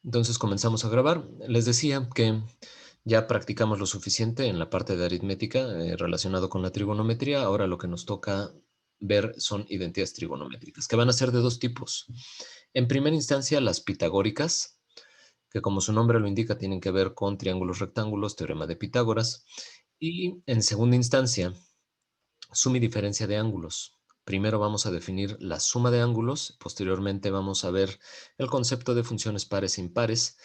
Entonces comenzamos a grabar. Les decía que ya practicamos lo suficiente en la parte de aritmética relacionado con la trigonometría. Ahora lo que nos toca ver son identidades trigonométricas, que van a ser de dos tipos. En primera instancia, las pitagóricas, que como su nombre lo indica, tienen que ver con triángulos rectángulos, teorema de Pitágoras. Y en segunda instancia, suma y diferencia de ángulos. Primero vamos a definir la suma de ángulos, posteriormente vamos a ver el concepto de funciones pares e impares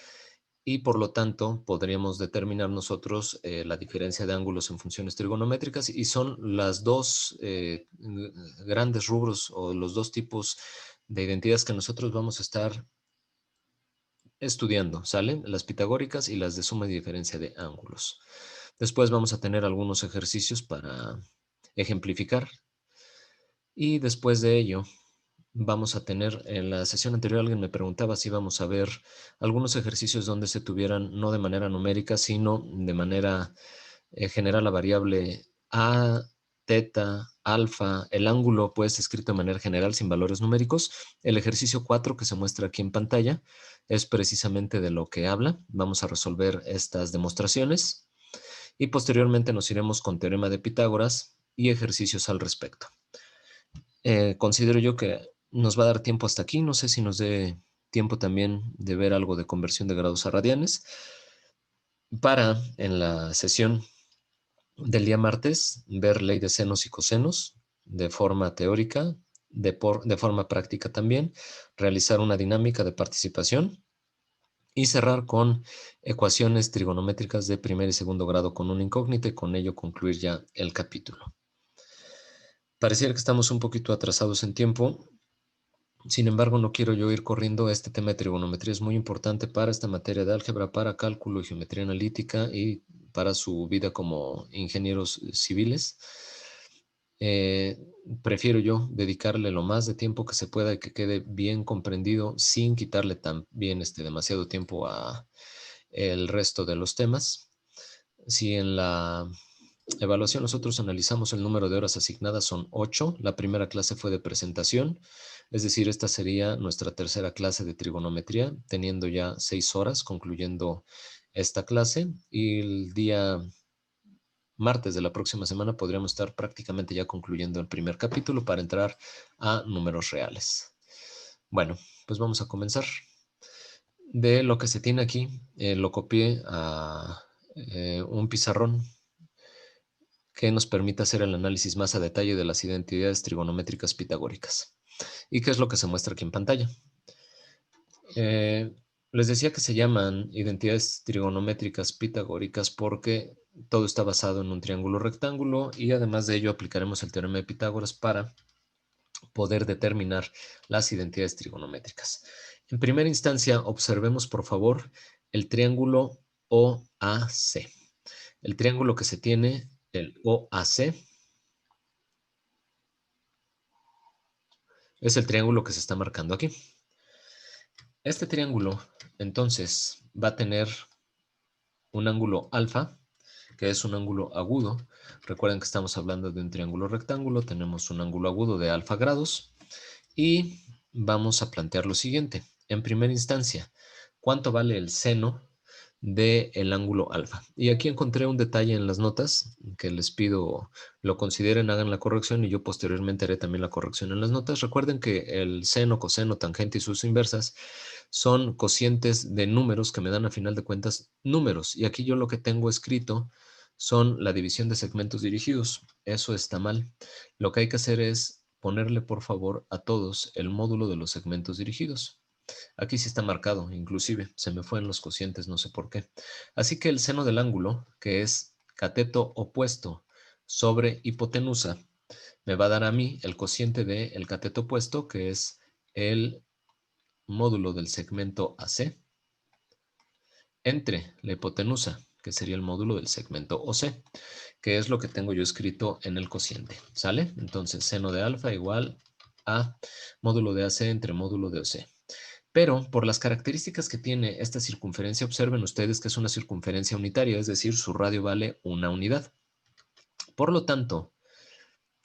y por lo tanto podríamos determinar nosotros la diferencia de ángulos en funciones trigonométricas y son las dos grandes rubros o los dos tipos de identidades que nosotros vamos a estar estudiando, ¿salen? Las pitagóricas y las de suma y diferencia de ángulos. Después vamos a tener algunos ejercicios para ejemplificar y después de ello vamos a tener, en la sesión anterior alguien me preguntaba si íbamos a ver algunos ejercicios donde se tuvieran no de manera numérica, sino de manera general la variable a, teta, alfa, el ángulo pues escrito de manera general sin valores numéricos. El ejercicio 4 que se muestra aquí en pantalla es precisamente de lo que habla. Vamos a resolver estas demostraciones y posteriormente nos iremos con teorema de Pitágoras y ejercicios al respecto. Considero yo que nos va a dar tiempo hasta aquí. No sé si nos dé tiempo también de ver algo de conversión de grados a radianes para en la sesión del día martes ver ley de senos y cosenos de forma teórica, de forma práctica también, realizar una dinámica de participación y cerrar con ecuaciones trigonométricas de primer y segundo grado con una incógnita y con ello concluir ya el capítulo. Pareciera que estamos un poquito atrasados en tiempo. Sin embargo, no quiero yo ir corriendo. Este tema de trigonometría es muy importante para esta materia de álgebra, para cálculo y geometría analítica y para su vida como ingenieros civiles. Eh, Prefiero yo dedicarle lo más de tiempo que se pueda y que quede bien comprendido sin quitarle también demasiado tiempo a el resto de los temas. Si en la evaluación nosotros analizamos el número de horas asignadas, son 8. La primera clase fue de presentación, es decir, esta sería nuestra tercera clase de trigonometría, teniendo ya 6 horas concluyendo esta clase. Y el día martes de la próxima semana podríamos estar prácticamente ya concluyendo el primer capítulo para entrar a números reales. Bueno, pues vamos a comenzar. De lo que se tiene aquí, lo copié a un pizarrón que nos permita hacer el análisis más a detalle de las identidades trigonométricas pitagóricas. ¿Y qué es lo que se muestra aquí en pantalla? Eh, Les decía que se llaman identidades trigonométricas pitagóricas porque todo está basado en un triángulo rectángulo y además de ello aplicaremos el teorema de Pitágoras para poder determinar las identidades trigonométricas. En primera instancia, observemos por favor el triángulo OAC. El triángulo que se tiene, el OAC, es el triángulo que se está marcando aquí. Este triángulo, entonces, va a tener un ángulo alfa, que es un ángulo agudo. Recuerden que estamos hablando de un triángulo rectángulo, tenemos un ángulo agudo de alfa grados y vamos a plantear lo siguiente. En primera instancia, ¿cuánto vale el seno del ángulo alfa? Y aquí encontré un detalle en las notas que les pido lo consideren, hagan la corrección y yo posteriormente haré también la corrección en las notas. Recuerden que el seno, coseno, tangente y sus inversas son cocientes de números que me dan a final de cuentas números. Y aquí yo lo que tengo escrito son la división de segmentos dirigidos. Eso está mal. Lo que hay que hacer es ponerle por favor a todos el módulo de los segmentos dirigidos. Aquí sí está marcado, inclusive se me fue en los cocientes, no sé por qué. Así que el seno del ángulo, que es cateto opuesto sobre hipotenusa, me va a dar a mí el cociente del cateto opuesto, que es el módulo del segmento AC, entre la hipotenusa, que sería el módulo del segmento OC, que es lo que tengo yo escrito en el cociente, ¿sale? Entonces, seno de alfa igual a módulo de AC entre módulo de OC. Pero por las características que tiene esta circunferencia, observen ustedes que es una circunferencia unitaria, es decir, su radio vale una unidad. Por lo tanto,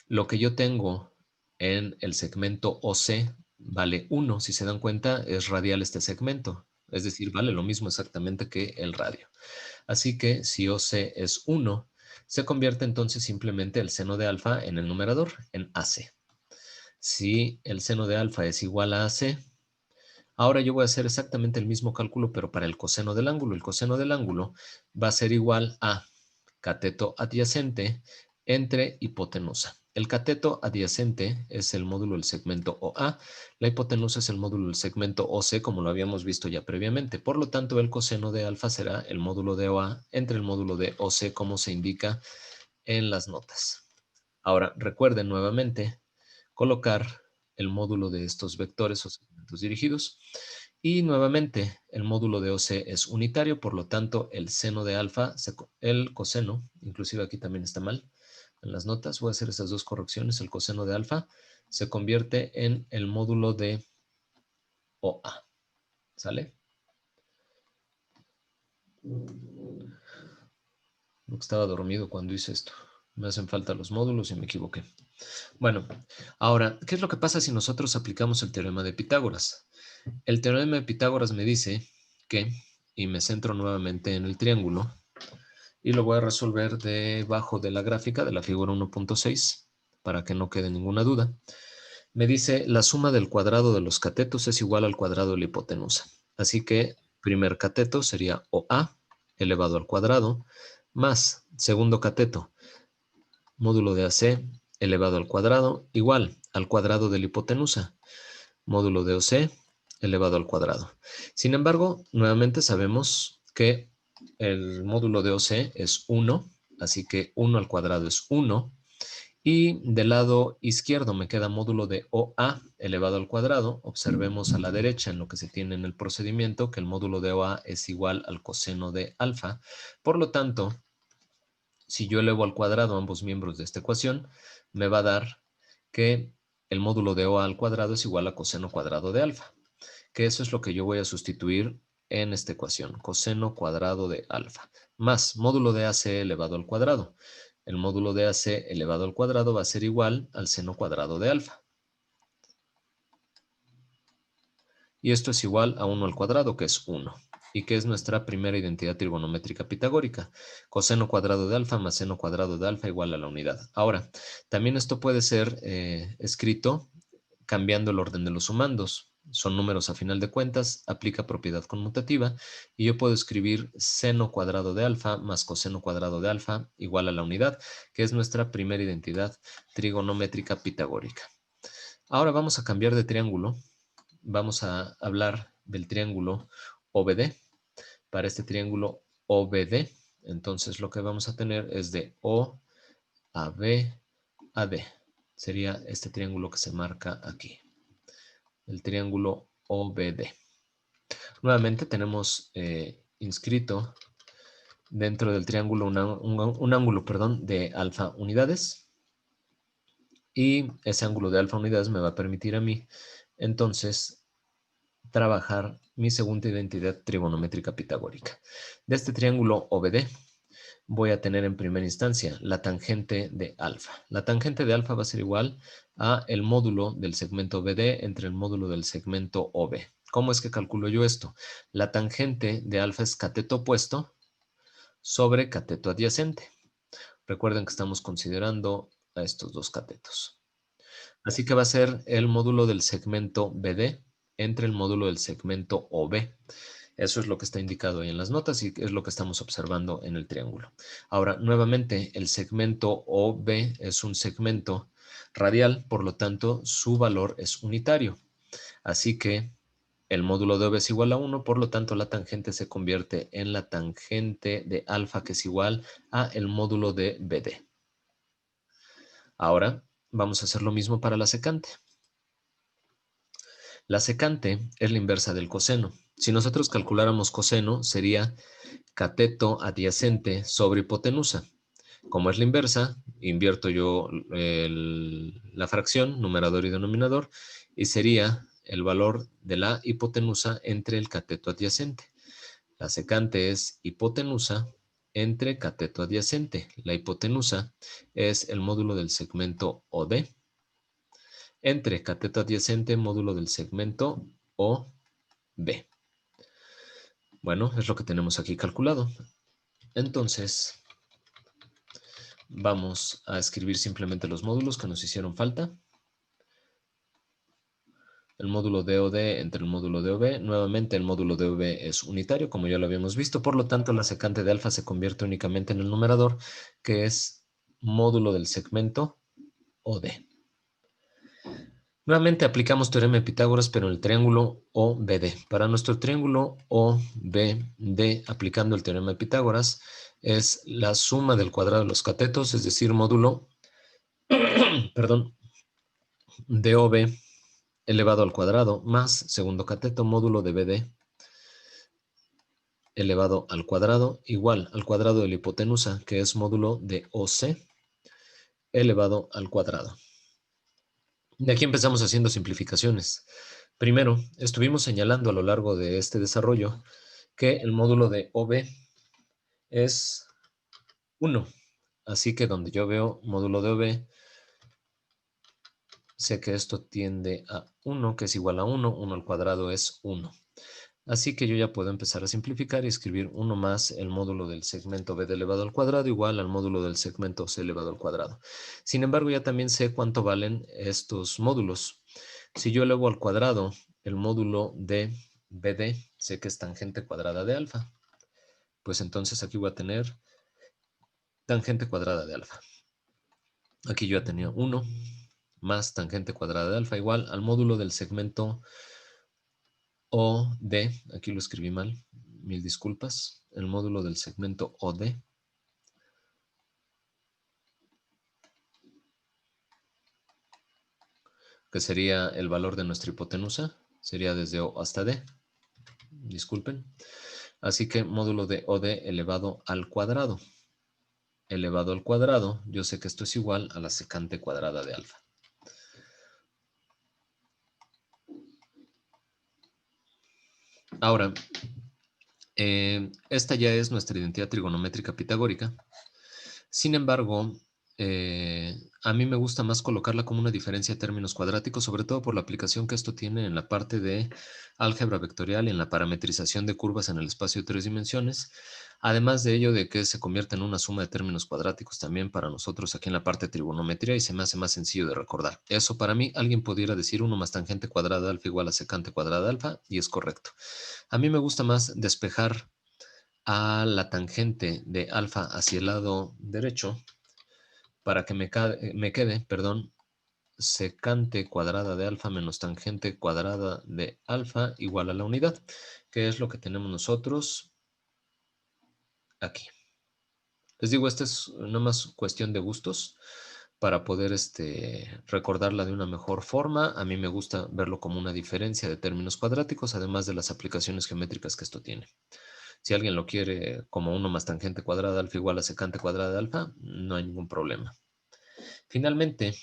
lo que yo tengo en el segmento OC vale 1. Si se dan cuenta, es radial este segmento. es decir, vale lo mismo exactamente que el radio. Así que si OC es 1, se convierte entonces simplemente el seno de alfa en el numerador, en AC. Si el seno de alfa es igual a AC, ahora yo voy a hacer exactamente el mismo cálculo, pero para el coseno del ángulo. El coseno del ángulo va a ser igual a cateto adyacente entre hipotenusa. El cateto adyacente es el módulo del segmento OA, la hipotenusa es el módulo del segmento OC, como lo habíamos visto ya previamente. Por lo tanto, el coseno de alfa será el módulo de OA entre el módulo de OC, como se indica en las notas. Ahora, recuerden nuevamente colocar el módulo de estos vectores o segmentos dirigidos. Y nuevamente, el módulo de OC es unitario, por lo tanto, el seno de alfa, el coseno, inclusive aquí también está mal, en las notas voy a hacer esas dos correcciones, el coseno de alfa se convierte en el módulo de OA, ¿sale? Estaba dormido cuando hice esto. Me hacen falta los módulos y me equivoqué. Bueno, ahora, ¿qué es lo que pasa si nosotros aplicamos el teorema de Pitágoras? El teorema de Pitágoras me dice que, y me centro nuevamente en el triángulo, y lo voy a resolver debajo de la gráfica de la figura 1.6 para que no quede ninguna duda. Me dice la suma del cuadrado de los catetos es igual al cuadrado de la hipotenusa. Así que primer cateto sería OA elevado al cuadrado más segundo cateto módulo de AC elevado al cuadrado igual al cuadrado de la hipotenusa módulo de OC elevado al cuadrado. Sin embargo, nuevamente sabemos que el módulo de OC es 1, así que 1 al cuadrado es 1. Y del lado izquierdo me queda módulo de OA elevado al cuadrado. Observemos a la derecha en lo que se tiene en el procedimiento que el módulo de OA es igual al coseno de alfa. Por lo tanto, si yo elevo al cuadrado ambos miembros de esta ecuación, me va a dar que el módulo de OA al cuadrado es igual a coseno cuadrado de alfa, que eso es lo que yo voy a sustituir en esta ecuación, coseno cuadrado de alfa, más módulo de AC elevado al cuadrado. El módulo de AC elevado al cuadrado va a ser igual al seno cuadrado de alfa. Y esto es igual a 1 al cuadrado, que es 1, y que es nuestra primera identidad trigonométrica pitagórica. Coseno cuadrado de alfa más seno cuadrado de alfa igual a la unidad. Ahora, también esto puede ser escrito cambiando el orden de los sumandos. Son números a final de cuentas, aplica propiedad conmutativa, y yo puedo escribir seno cuadrado de alfa más coseno cuadrado de alfa igual a la unidad, que es nuestra primera identidad trigonométrica pitagórica. Ahora vamos a cambiar de triángulo. Vamos a hablar del triángulo OBD. Para este triángulo OBD, entonces lo que vamos a tener es de O a B a D. Sería este triángulo que se marca aquí, el triángulo OBD. Nuevamente tenemos inscrito dentro del triángulo un ángulo, perdón, de alfa unidades, y ese ángulo de alfa unidades me va a permitir a mí entonces trabajar mi segunda identidad trigonométrica pitagórica. De este triángulo OBD voy a tener en primera instancia la tangente de alfa. La tangente de alfa va a ser igual a el módulo del segmento BD entre el módulo del segmento OB. ¿Cómo es que calculo yo esto? La tangente de alfa es cateto opuesto sobre cateto adyacente. Recuerden que estamos considerando a estos dos catetos. Así que va a ser el módulo del segmento BD entre el módulo del segmento OB. Eso es lo que está indicado ahí en las notas y es lo que estamos observando en el triángulo. Ahora, nuevamente, el segmento OB es un segmento radial, por lo tanto, su valor es unitario. Así que el módulo de OB es igual a 1, por lo tanto, la tangente se convierte en la tangente de alfa, que es igual a el módulo de BD. Ahora, vamos a hacer lo mismo para la secante. La secante es la inversa del coseno. Si nosotros calculáramos coseno, sería cateto adyacente sobre hipotenusa. Como es la inversa, invierto yo la fracción, numerador y denominador, y sería el valor de la hipotenusa entre el cateto adyacente. La secante es hipotenusa entre cateto adyacente. La hipotenusa es el módulo del segmento OD entre cateto adyacente módulo del segmento OB. Bueno, es lo que tenemos aquí calculado. Entonces, vamos a escribir simplemente los módulos que nos hicieron falta. El módulo de OD entre el módulo de OB. Nuevamente, el módulo de OB es unitario, como ya lo habíamos visto. Por lo tanto, la secante de alfa se convierte únicamente en el numerador, que es módulo del segmento OD. Nuevamente aplicamos teorema de Pitágoras, pero en el triángulo OBD. Para nuestro triángulo OBD, aplicando el teorema de Pitágoras, es la suma del cuadrado de los catetos, es decir, módulo, perdón, de OB elevado al cuadrado, más segundo cateto, módulo de BD elevado al cuadrado, igual al cuadrado de la hipotenusa, que es módulo de OC elevado al cuadrado. De aquí empezamos haciendo simplificaciones. Primero, estuvimos señalando a lo largo de este desarrollo que el módulo de OB es 1. Así que donde yo veo módulo de OB, sé que esto tiende a 1, que es igual a 1. 1 al cuadrado es 1. Así que yo ya puedo empezar a simplificar y escribir 1 más el módulo del segmento b elevado al cuadrado igual al módulo del segmento c elevado al cuadrado. Sin embargo, ya también sé cuánto valen estos módulos. Si yo elevo al cuadrado el módulo de BD, sé que es tangente cuadrada de alfa. Pues entonces aquí voy a tener tangente cuadrada de alfa. Aquí yo ya tenía 1 más tangente cuadrada de alfa igual al módulo del segmento OD, aquí lo escribí mal, mil disculpas, el módulo del segmento OD, que sería el valor de nuestra hipotenusa, sería desde O hasta D, disculpen. Así que módulo de OD elevado al cuadrado. Elevado al cuadrado, yo sé que esto es igual a la secante cuadrada de alfa. Ahora, esta ya es nuestra identidad trigonométrica pitagórica. Sin embargo, a mí me gusta más colocarla como una diferencia de términos cuadráticos, sobre todo por la aplicación que esto tiene en la parte de álgebra vectorial y en la parametrización de curvas en el espacio de 3 dimensiones. Además de ello, de que se convierte en una suma de términos cuadráticos también para nosotros aquí en la parte de trigonometría y se me hace más sencillo de recordar. Eso para mí, alguien pudiera decir 1 más tangente cuadrada de alfa igual a secante cuadrada de alfa y es correcto. A mí me gusta más despejar a la tangente de alfa hacia el lado derecho para que me quede, perdón, secante cuadrada de alfa menos tangente cuadrada de alfa igual a la unidad, que es lo que tenemos nosotros aquí. Les digo, esta es no más cuestión de gustos para poder recordarla de una mejor forma. A mí me gusta verlo como una diferencia de términos cuadráticos, además de las aplicaciones geométricas que esto tiene. Si alguien lo quiere como 1 más tangente cuadrada de alfa igual a secante cuadrada de alfa, no hay ningún problema. Finalmente,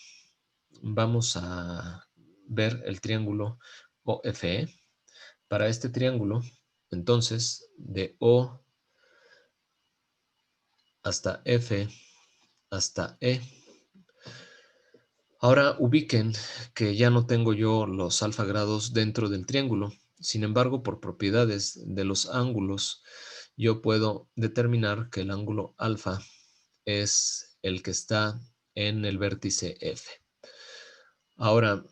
vamos a ver el triángulo OFE. Para este triángulo, entonces, de O hasta F hasta E. Ahora ubiquen que ya no tengo yo los alfa grados dentro del triángulo. Sin embargo, por propiedades de los ángulos, yo puedo determinar que el ángulo alfa es el que está en el vértice F. Ahora,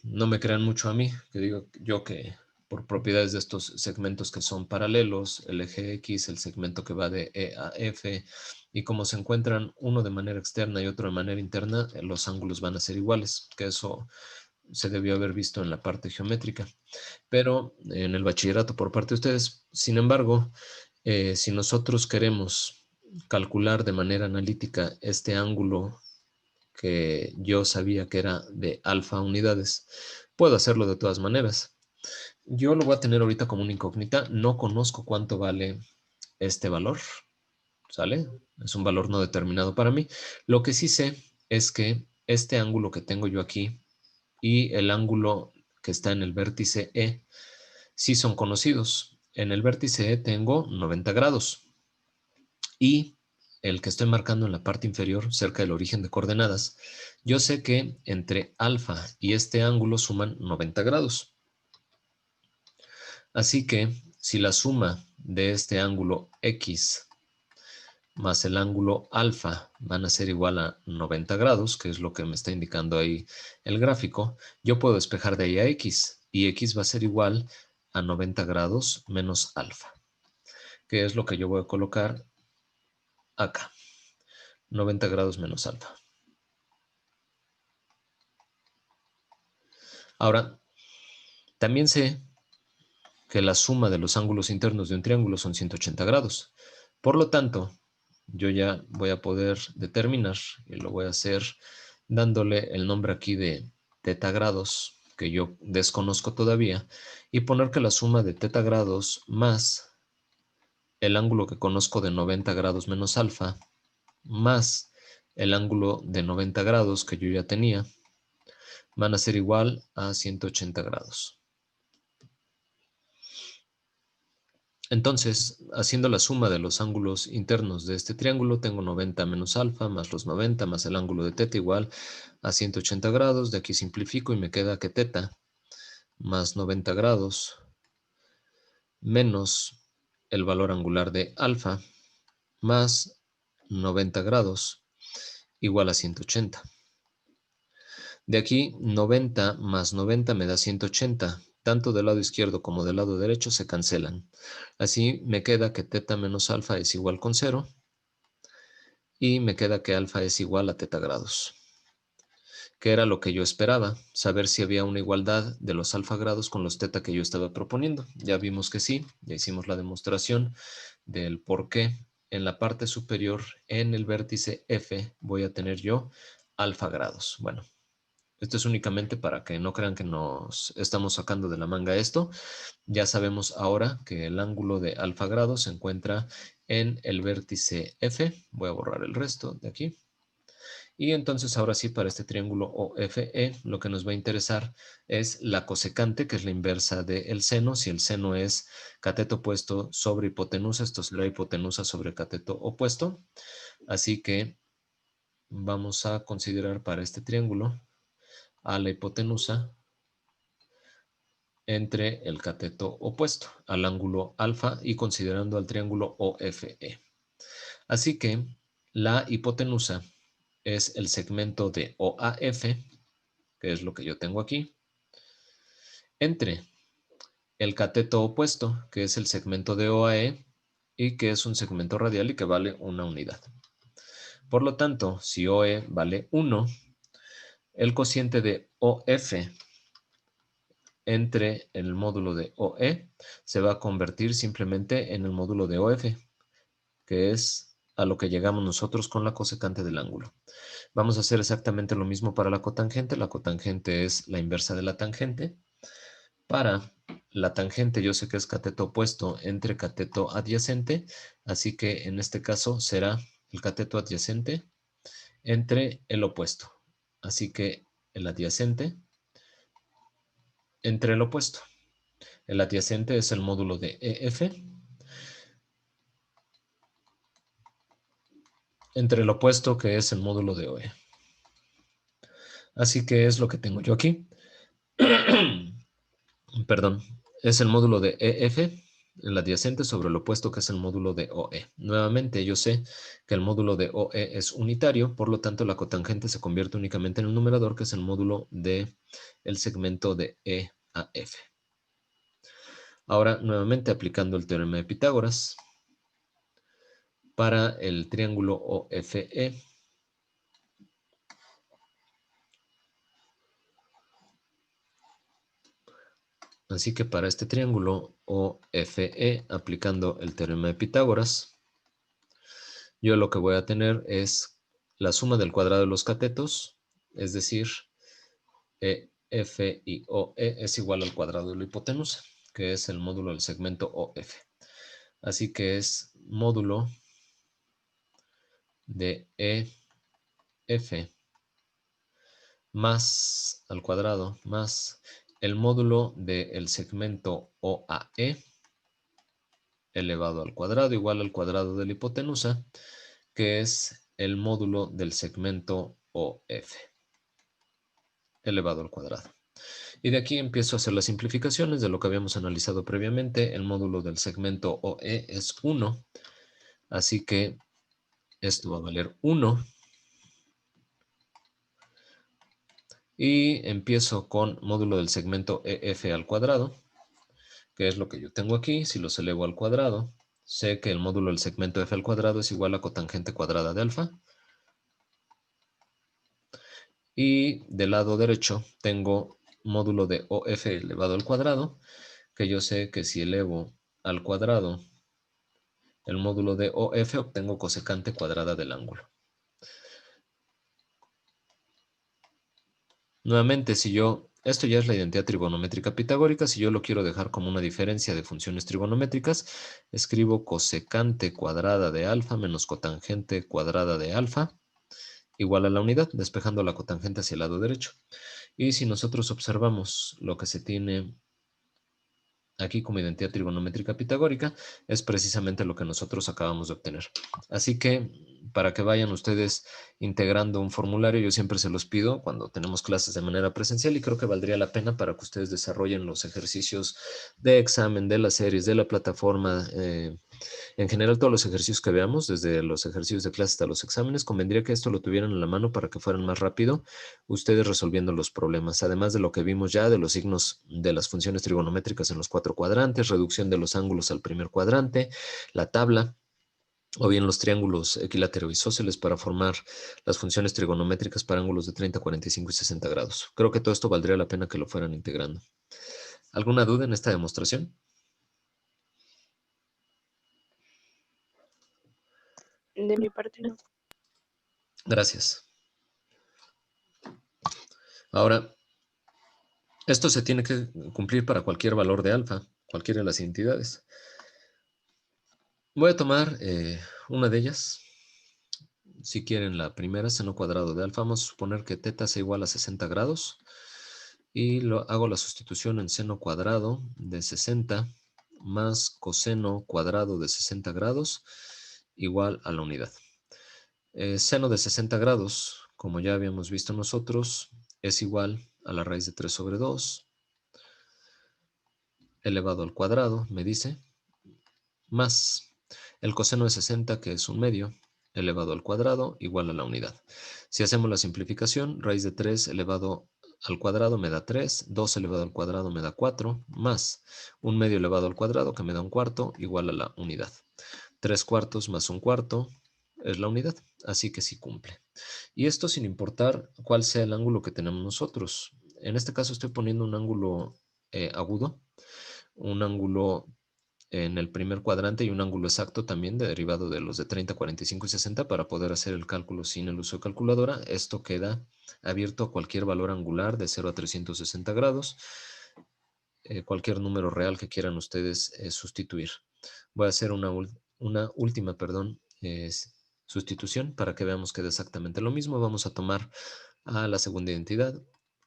no me crean mucho a mí, que digo yo que por propiedades de estos segmentos que son paralelos, el eje X, el segmento que va de E a F, y como se encuentran uno de manera externa y otro de manera interna, los ángulos van a ser iguales, que eso se debió haber visto en la parte geométrica, pero en el bachillerato por parte de ustedes. Sin embargo, si nosotros queremos calcular de manera analítica este ángulo que yo sabía que era de alfa unidades, puedo hacerlo de todas maneras. Yo lo voy a tener ahorita como una incógnita. No conozco cuánto vale este valor, ¿sale? Es un valor no determinado para mí. Lo que sí sé es que este ángulo que tengo yo aquí y el ángulo que está en el vértice E sí son conocidos. En el vértice E tengo 90 grados y el que estoy marcando en la parte inferior, cerca del origen de coordenadas, yo sé que entre alfa y este ángulo suman 90 grados. Así que si la suma de este ángulo X más el ángulo alfa van a ser igual a 90 grados, que es lo que me está indicando ahí el gráfico, yo puedo despejar de ahí a X, y X va a ser igual a 90 grados menos alfa, que es lo que yo voy a colocar acá, 90 grados menos alfa. Ahora, también sé que la suma de los ángulos internos de un triángulo son 180 grados. Por lo tanto, yo ya voy a poder determinar, y lo voy a hacer dándole el nombre aquí de teta grados, que yo desconozco todavía, y poner que la suma de teta grados más el ángulo que conozco de 90 grados menos alfa, más el ángulo de 90 grados que yo ya tenía, van a ser igual a 180 grados. Entonces, haciendo la suma de los ángulos internos de este triángulo, tengo 90 menos alfa más los 90 más el ángulo de teta igual a 180 grados. De aquí simplifico y me queda que teta más 90 grados menos el valor angular de alfa más 90 grados igual a 180. De aquí 90 más 90 me da 180. Tanto del lado izquierdo como del lado derecho se cancelan. Así me queda que teta menos alfa es igual con 0 y me queda que alfa es igual a teta grados, que era lo que yo esperaba, saber si había una igualdad de los alfa grados con los teta que yo estaba proponiendo. Ya vimos que sí, ya hicimos la demostración del por qué en la parte superior, en el vértice F, voy a tener yo alfa grados. Bueno, esto es únicamente para que no crean que nos estamos sacando de la manga esto. Ya sabemos ahora que el ángulo de alfa grados se encuentra en el vértice F. Voy a borrar el resto de aquí. Y entonces ahora sí, para este triángulo OFE, lo que nos va a interesar es la cosecante, que es la inversa del seno. Si el seno es cateto opuesto sobre hipotenusa, esto será hipotenusa sobre cateto opuesto. Así que vamos a considerar para este triángulo a la hipotenusa entre el cateto opuesto al ángulo alfa y considerando al triángulo OFE. Así que la hipotenusa es el segmento de OAF, que es lo que yo tengo aquí, entre el cateto opuesto, que es el segmento de OAE, y que es un segmento radial y que vale una unidad. Por lo tanto, si OE vale 1, el cociente de OF entre el módulo de OE se va a convertir simplemente en el módulo de OF, que es a lo que llegamos nosotros con la cosecante del ángulo. Vamos a hacer exactamente lo mismo para la cotangente. La cotangente es la inversa de la tangente. Para la tangente yo sé que es cateto opuesto entre cateto adyacente, así que en este caso será el cateto adyacente entre el opuesto. Así que el adyacente entre el opuesto. El adyacente es el módulo de EF entre el opuesto, que es el módulo de OE. Así que es lo que tengo yo aquí. Perdón, es el módulo de EF, el adyacente sobre el opuesto, que es el módulo de OE. Nuevamente, yo sé que el módulo de OE es unitario, por lo tanto la cotangente se convierte únicamente en el numerador, que es el módulo de el segmento de E a F. Ahora, nuevamente aplicando el teorema de Pitágoras, para el triángulo OFE, así que para este triángulo OFE, aplicando el teorema de Pitágoras, yo lo que voy a tener es la suma del cuadrado de los catetos, es decir, EF y OE es igual al cuadrado de la hipotenusa, que es el módulo del segmento OF. Así que es módulo de EF más al cuadrado más el módulo del segmento OAE elevado al cuadrado igual al cuadrado de la hipotenusa, que es el módulo del segmento OF elevado al cuadrado. Y de aquí empiezo a hacer las simplificaciones de lo que habíamos analizado previamente. El módulo del segmento OE es 1, así que esto va a valer 1. Y empiezo con módulo del segmento EF al cuadrado, que es lo que yo tengo aquí. Si los elevo al cuadrado, sé que el módulo del segmento F al cuadrado es igual a cotangente cuadrada de alfa. Y del lado derecho tengo módulo de OF elevado al cuadrado, que yo sé que si elevo al cuadrado el módulo de OF obtengo cosecante cuadrada del ángulo. Nuevamente, esto ya es la identidad trigonométrica pitagórica, si yo lo quiero dejar como una diferencia de funciones trigonométricas, escribo cosecante cuadrada de alfa menos cotangente cuadrada de alfa igual a la unidad, despejando la cotangente hacia el lado derecho. Y si nosotros observamos lo que se tiene aquí como identidad trigonométrica pitagórica, es precisamente lo que nosotros acabamos de obtener. Así que para que vayan ustedes integrando un formulario, yo siempre se los pido cuando tenemos clases de manera presencial y creo que valdría la pena para que ustedes desarrollen los ejercicios de examen, de las series, de la plataforma, en general, todos los ejercicios que veamos, desde los ejercicios de clase hasta los exámenes, convendría que esto lo tuvieran en la mano para que fueran más rápido ustedes resolviendo los problemas. Además de lo que vimos ya de los signos de las funciones trigonométricas en los 4 cuadrantes, reducción de los ángulos al primer cuadrante, la tabla, o bien los triángulos equilátero isósceles para formar las funciones trigonométricas para ángulos de 30, 45 y 60 grados. Creo que todo esto valdría la pena que lo fueran integrando. ¿Alguna duda en esta demostración? De mi parte no. Gracias. Ahora, esto se tiene que cumplir para cualquier valor de alfa, cualquiera de las entidades. Voy a tomar una de ellas. Si quieren la primera, seno cuadrado de alfa, vamos a suponer que teta sea igual a 60 grados. Y hago la sustitución en seno cuadrado de 60 más coseno cuadrado de 60 grados igual a la unidad. Seno de 60 grados, como ya habíamos visto nosotros, es igual a la raíz de 3 sobre 2 elevado al cuadrado, me dice, más el coseno de 60, que es un medio, elevado al cuadrado, igual a la unidad. Si hacemos la simplificación, raíz de 3 elevado al cuadrado me da 3, 2 elevado al cuadrado me da 4, más un medio elevado al cuadrado, que me da un cuarto, igual a la unidad. 3 cuartos más un cuarto es la unidad, así que sí cumple. Y esto sin importar cuál sea el ángulo que tenemos nosotros. En este caso estoy poniendo un ángulo agudo, un ángulo en el primer cuadrante y un ángulo exacto también derivado de los de 30, 45 y 60 para poder hacer el cálculo sin el uso de calculadora. Esto queda abierto a cualquier valor angular de 0 a 360 grados, cualquier número real que quieran ustedes sustituir. Voy a hacer una última, sustitución para que veamos que da exactamente lo mismo. Vamos a tomar a la segunda identidad,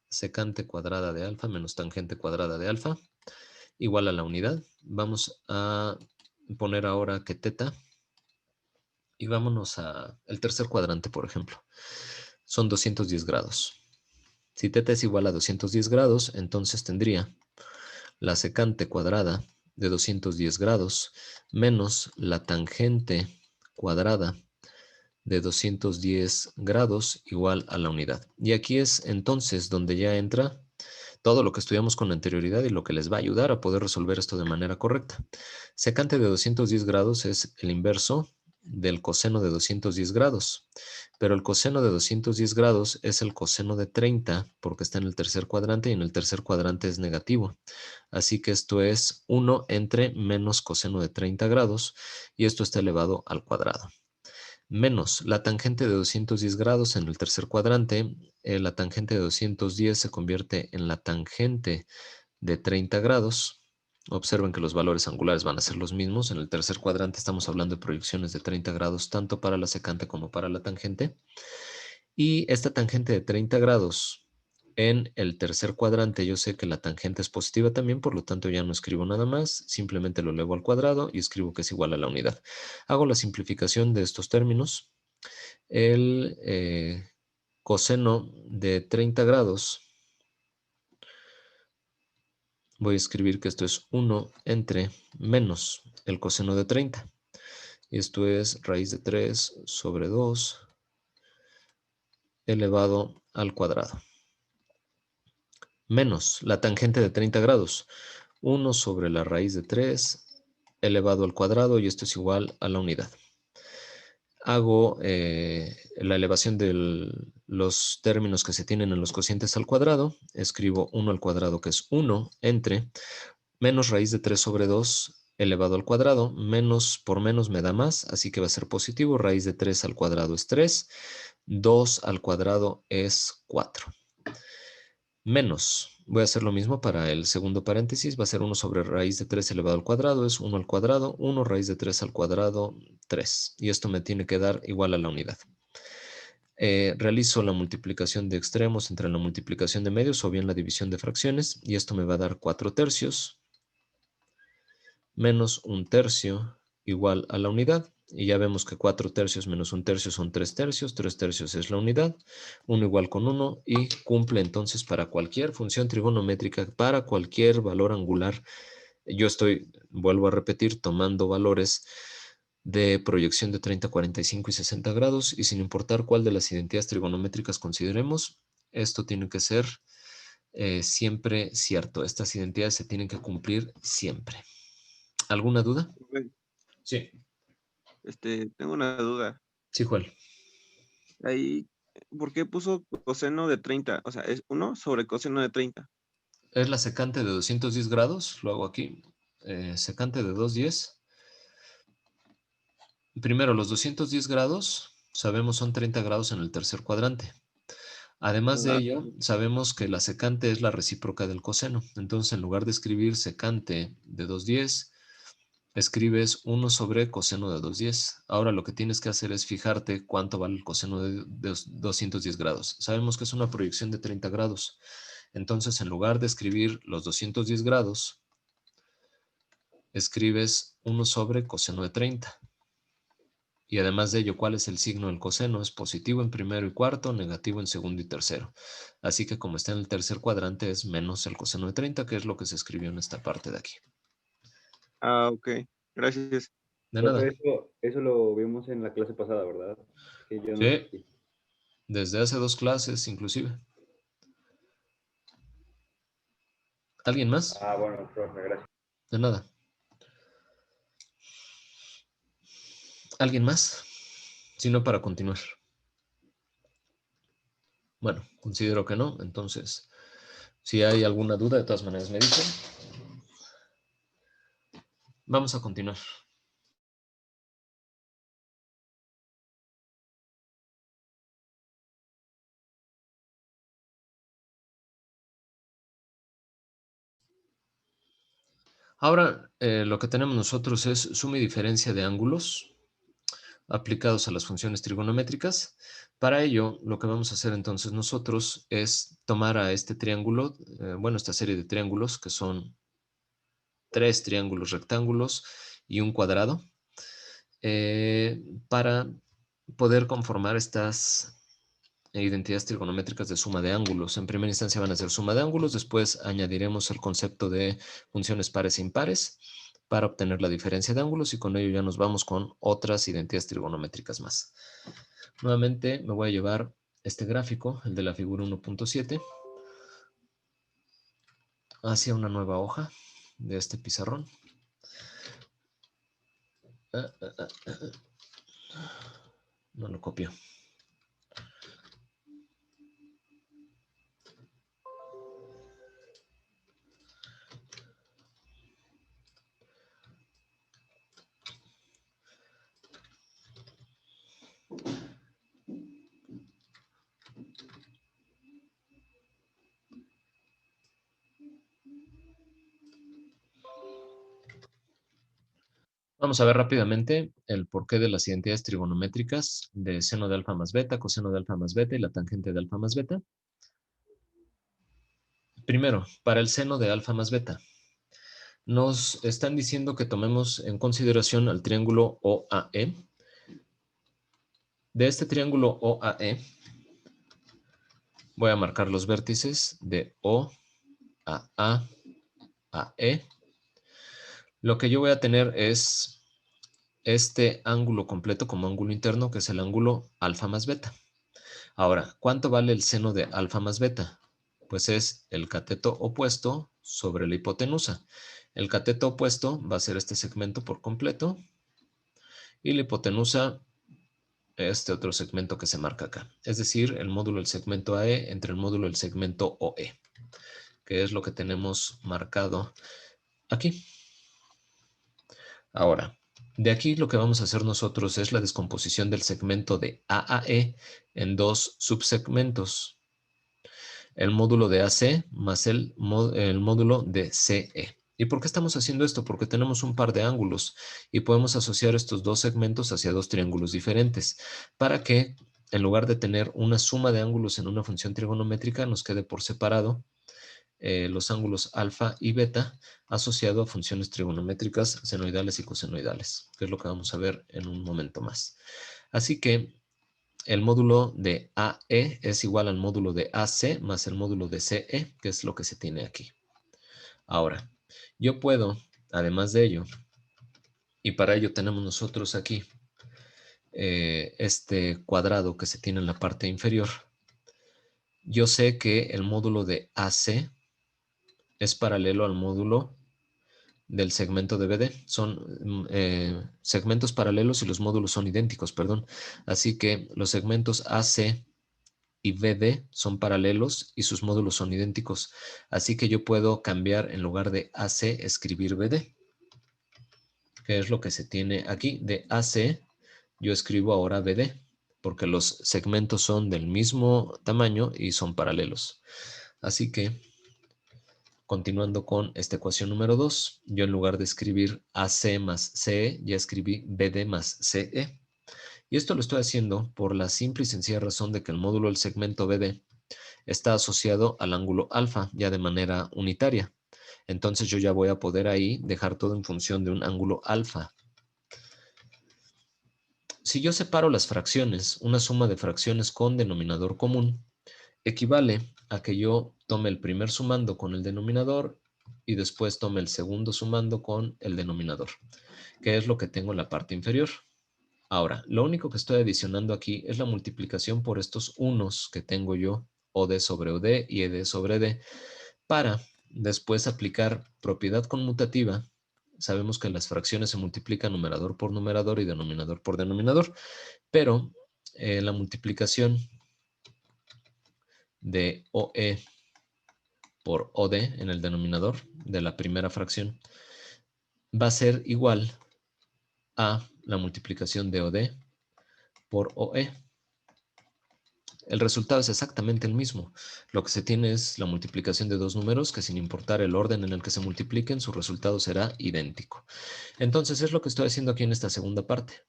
secante cuadrada de alfa menos tangente cuadrada de alfa, igual a la unidad. Vamos a poner ahora que teta y vámonos al tercer cuadrante, por ejemplo. Son 210 grados. Si teta es igual a 210 grados, entonces tendría la secante cuadrada de 210 grados menos la tangente cuadrada de 210 grados igual a la unidad. Y aquí es entonces donde ya entra todo lo que estudiamos con anterioridad y lo que les va a ayudar a poder resolver esto de manera correcta. Secante de 210 grados es el inverso del coseno de 210 grados, pero el coseno de 210 grados es el coseno de 30 porque está en el tercer cuadrante y en el tercer cuadrante es negativo. Así que esto es 1 entre menos coseno de 30 grados y esto está elevado al cuadrado. Menos la tangente de 210 grados en el tercer cuadrante, la tangente de 210 se convierte en la tangente de 30 grados. Observen que los valores angulares van a ser los mismos. En el tercer cuadrante estamos hablando de proyecciones de 30 grados tanto para la secante como para la tangente. Y esta tangente de 30 grados en el tercer cuadrante, yo sé que la tangente es positiva también, por lo tanto ya no escribo nada más, simplemente lo elevo al cuadrado y escribo que es igual a la unidad. Hago la simplificación de estos términos. El coseno de 30 grados voy a escribir que esto es 1 entre menos el coseno de 30. Y esto es raíz de 3 sobre 2 elevado al cuadrado. Menos la tangente de 30 grados. 1 sobre la raíz de 3 elevado al cuadrado, y esto es igual a la unidad. Hago la elevación de los términos que se tienen en los cocientes al cuadrado. Escribo 1 al cuadrado, que es 1, entre menos raíz de 3 sobre 2 elevado al cuadrado. Menos por menos me da más, así que va a ser positivo. Raíz de 3 al cuadrado es 3. 2 al cuadrado es 4. Menos, voy a hacer lo mismo para el segundo paréntesis, va a ser 1 sobre raíz de 3 elevado al cuadrado, es 1 al cuadrado, 1 raíz de 3 al cuadrado, 3. Y esto me tiene que dar igual a la unidad. Realizo la multiplicación de extremos entre la multiplicación de medios o bien la división de fracciones, y esto me va a dar 4 tercios menos 1 tercio igual a la unidad. Y ya vemos que 4 tercios menos 1 tercio son 3 tercios. 3 tercios es la unidad. 1 igual con 1 y cumple entonces para cualquier función trigonométrica, para cualquier valor angular. Yo estoy, vuelvo a repetir, tomando valores de proyección de 30, 45 y 60 grados, y sin importar cuál de las identidades trigonométricas consideremos, esto tiene que ser siempre cierto. Estas identidades se tienen que cumplir siempre. ¿Alguna duda? Profe, Sí. tengo una duda. Sí, Juan. Ahí, ¿por qué puso coseno de 30? O sea, es 1 sobre coseno de 30. Es la secante de 210 grados. Lo hago aquí. Secante de 210. Primero, los 210 grados, sabemos son 30 grados en el tercer cuadrante. Además de Ah, ello, sabemos que la secante es la recíproca del coseno. Entonces, en lugar de escribir secante de 210, escribes 1 sobre coseno de 210. Ahora lo que tienes que hacer es fijarte cuánto vale el coseno de 210 grados. Sabemos que es una proyección de 30 grados. Entonces, en lugar de escribir los 210 grados, escribes 1 sobre coseno de 30. Y además de ello, ¿cuál es el signo del coseno? Es positivo en primero y cuarto, negativo en segundo y tercero. Así que como está en el tercer cuadrante, es menos el coseno de 30, que es lo que se escribió en esta parte de aquí. ok. Gracias. De nada. Profe, eso lo vimos en la clase pasada, ¿verdad? Que yo no Sí, asistí. desde hace 2 clases inclusive. ¿Alguien más? Ah, bueno, profe, gracias. De nada. ¿Alguien más? Si no, para continuar. Bueno, considero que no. Entonces, si hay alguna duda, de todas maneras me dicen. Vamos a continuar. Ahora, lo que tenemos nosotros es suma y diferencia de ángulos aplicados a las funciones trigonométricas. Para ello, lo que vamos a hacer entonces nosotros es tomar a este triángulo, bueno, esta serie de triángulos, que son 3 triángulos rectángulos y un cuadrado, para poder conformar estas identidades trigonométricas de suma de ángulos. En primera instancia van a ser suma de ángulos, después añadiremos el concepto de funciones pares e impares para obtener la diferencia de ángulos, y con ello ya nos vamos con otras identidades trigonométricas más. Nuevamente me voy a llevar este gráfico, el de la figura 1.7, hacia una nueva hoja de este pizarrón. No lo copio. Vamos a ver rápidamente el porqué de las identidades trigonométricas de seno de alfa más beta, coseno de alfa más beta y la tangente de alfa más beta. Primero, para el seno de alfa más beta, nos están diciendo que tomemos en consideración al triángulo OAE. De este triángulo OAE, voy a marcar los vértices de O a A, AE, lo que yo voy a tener es este ángulo completo como ángulo interno, que es el ángulo alfa más beta. Ahora, ¿cuánto vale el seno de alfa más beta? Pues es el cateto opuesto sobre la hipotenusa. El cateto opuesto va a ser este segmento por completo y la hipotenusa este otro segmento que se marca acá. Es decir, el módulo del segmento AE entre el módulo del segmento OE, que es lo que tenemos marcado aquí. Ahora, de aquí lo que vamos a hacer nosotros es la descomposición del segmento de AAE en dos subsegmentos. El módulo de AC más el módulo de CE. ¿Y por qué estamos haciendo esto? Porque tenemos un par de ángulos y podemos asociar estos dos segmentos hacia dos triángulos diferentes para que en lugar de tener una suma de ángulos en una función trigonométrica nos quede por separado los ángulos alfa y beta asociado a funciones trigonométricas senoidales y cosenoidales, que es lo que vamos a ver en un momento más. Así que el módulo de AE es igual al módulo de AC más el módulo de CE, que es lo que se tiene aquí. Ahora, yo puedo, además de ello, y para ello tenemos nosotros aquí este cuadrado que se tiene en la parte inferior, yo sé que el módulo de AC es paralelo al módulo del segmento de BD. Son segmentos paralelos y los módulos son idénticos, perdón. Así que los segmentos AC y BD son paralelos y sus módulos son idénticos. Así que yo puedo cambiar en lugar de AC, escribir BD, que es lo que se tiene aquí. De AC yo escribo ahora BD, porque los segmentos son del mismo tamaño y son paralelos. Así que, continuando con esta ecuación número 2, yo en lugar de escribir AC más CE, ya escribí BD más CE. Y esto lo estoy haciendo por la simple y sencilla razón de que el módulo del segmento BD está asociado al ángulo alfa ya de manera unitaria. Entonces yo ya voy a poder ahí dejar todo en función de un ángulo alfa. Si yo separo las fracciones, una suma de fracciones con denominador común equivale a que yo tome el primer sumando con el denominador y después tome el segundo sumando con el denominador, que es lo que tengo en la parte inferior. Ahora, lo único que estoy adicionando aquí es la multiplicación por estos unos que tengo yo, OD sobre OD y ED sobre D, para después aplicar propiedad conmutativa. Sabemos que las fracciones se multiplican numerador por numerador y denominador por denominador, pero la multiplicación de OE por OD en el denominador de la primera fracción va a ser igual a la multiplicación de OD por OE. El resultado es exactamente el mismo. Lo que se tiene es la multiplicación de dos números que sin importar el orden en el que se multipliquen, su resultado será idéntico. Entonces es lo que estoy haciendo aquí en esta segunda parte.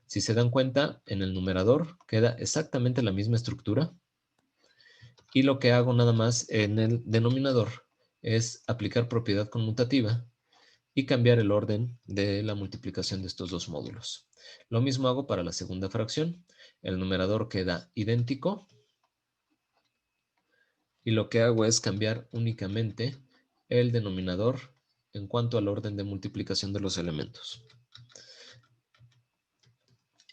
Si se dan cuenta, en el numerador queda exactamente la misma estructura y lo que hago nada más en el denominador es aplicar propiedad conmutativa y cambiar el orden de la multiplicación de estos dos módulos. Lo mismo hago para la segunda fracción. El numerador queda idéntico y lo que hago es cambiar únicamente el denominador en cuanto al orden de multiplicación de los elementos.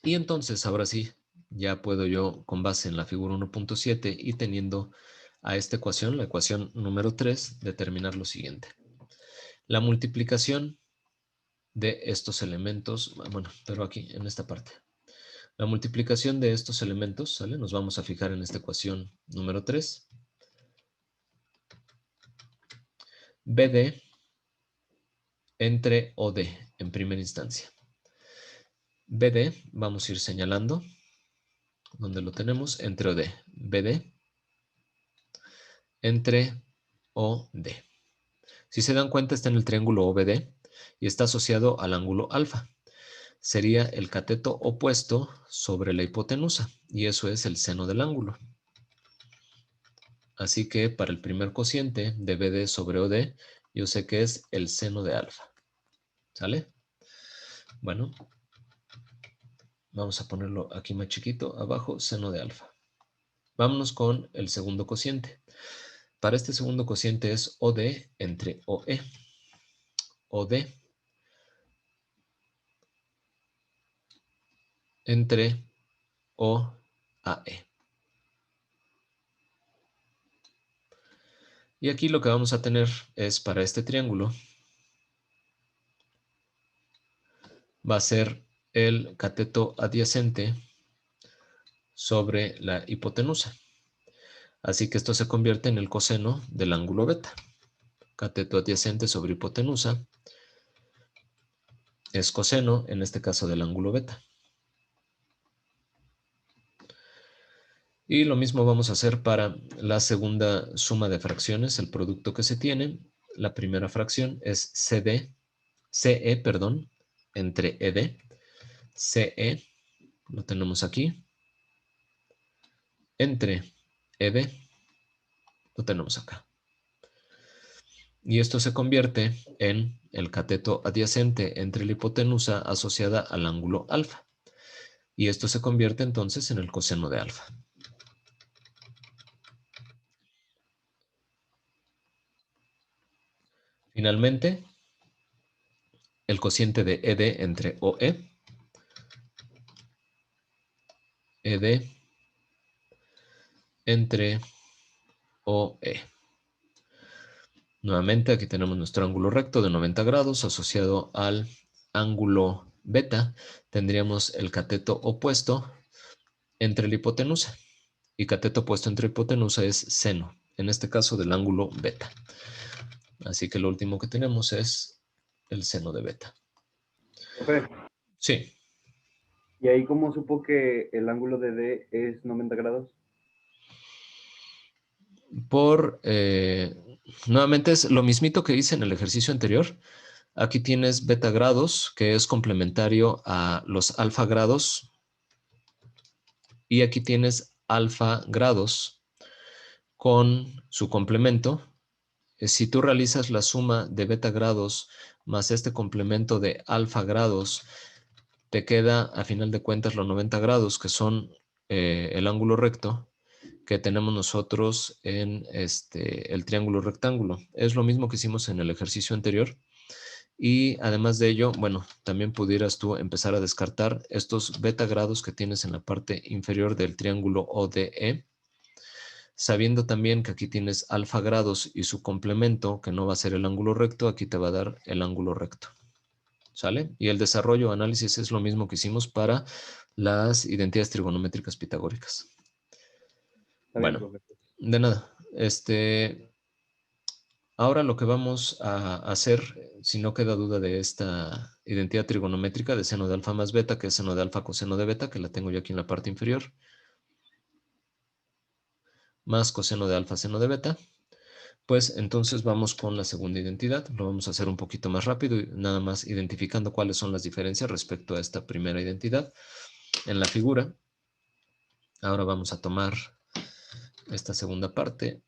Y entonces, ahora sí, ya puedo yo, con base en la figura 1.7 y teniendo a esta ecuación, la ecuación número 3, determinar lo siguiente. La multiplicación de estos elementos, bueno, pero aquí, en esta parte. La multiplicación de estos elementos, ¿sale? Nos vamos a fijar en esta ecuación número 3. BD entre OD en primera instancia. BD, vamos a ir señalando donde lo tenemos, entre OD. BD entre OD. Si se dan cuenta, está en el triángulo OBD y está asociado al ángulo alfa. Sería el cateto opuesto sobre la hipotenusa y eso es el seno del ángulo. Así que para el primer cociente de BD sobre OD, yo sé que es el seno de alfa. ¿Sale? Bueno, vamos a ponerlo aquí más chiquito, abajo, seno de alfa. Vámonos con el segundo cociente. para este segundo cociente es OD entre OE. OD entre OAE. Y aquí lo que vamos a tener es para este triángulo, va a ser el cateto adyacente sobre la hipotenusa. Así que esto se convierte en el coseno del ángulo beta. Cateto adyacente sobre hipotenusa es coseno, en este caso del ángulo beta. Y lo mismo vamos a hacer para la segunda suma de fracciones, el producto que se tiene. La primera fracción es CE, entre ED. CE, lo tenemos aquí, entre ED, lo tenemos acá. Y esto se convierte en el cateto adyacente entre la hipotenusa asociada al ángulo alfa. Y esto se convierte entonces en el coseno de alfa. Finalmente, el cociente de ED entre OE. ED entre OE. Nuevamente aquí tenemos nuestro ángulo recto de 90 grados asociado al ángulo beta. Tendríamos el cateto opuesto entre la hipotenusa. Y cateto opuesto entre hipotenusa es seno, en este caso del ángulo beta. Así que lo último que tenemos es el seno de beta. Profe, Sí, ¿y ahí cómo supo que el ángulo de D es 90 grados? nuevamente es lo mismito que hice en el ejercicio anterior. Aquí tienes beta grados, que es complementario a los alfa grados. Y aquí tienes alfa grados con su complemento. Si tú realizas la suma de beta grados más este complemento de alfa grados, te queda a final de cuentas los 90 grados, que son el ángulo recto que tenemos nosotros en el triángulo rectángulo. Es lo mismo que hicimos en el ejercicio anterior. Y además de ello, bueno, también pudieras tú empezar a descartar estos beta grados que tienes en la parte inferior del triángulo ODE, sabiendo también que aquí tienes alfa grados y su complemento, que no va a ser el ángulo recto, aquí te va a dar el ángulo recto. ¿Sale? Y el desarrollo o análisis es lo mismo que hicimos para las identidades trigonométricas pitagóricas. Está bien, Bueno, profe. de nada. Ahora lo que vamos a hacer, si no queda duda de esta identidad trigonométrica de seno de alfa más beta, que es seno de alfa coseno de beta, que la tengo yo aquí en la parte inferior, más coseno de alfa seno de beta, pues entonces vamos con la segunda identidad. Lo vamos a hacer un poquito más rápido, nada más identificando cuáles son las diferencias respecto a esta primera identidad. En la figura, ahora vamos a tomar esta segunda parte.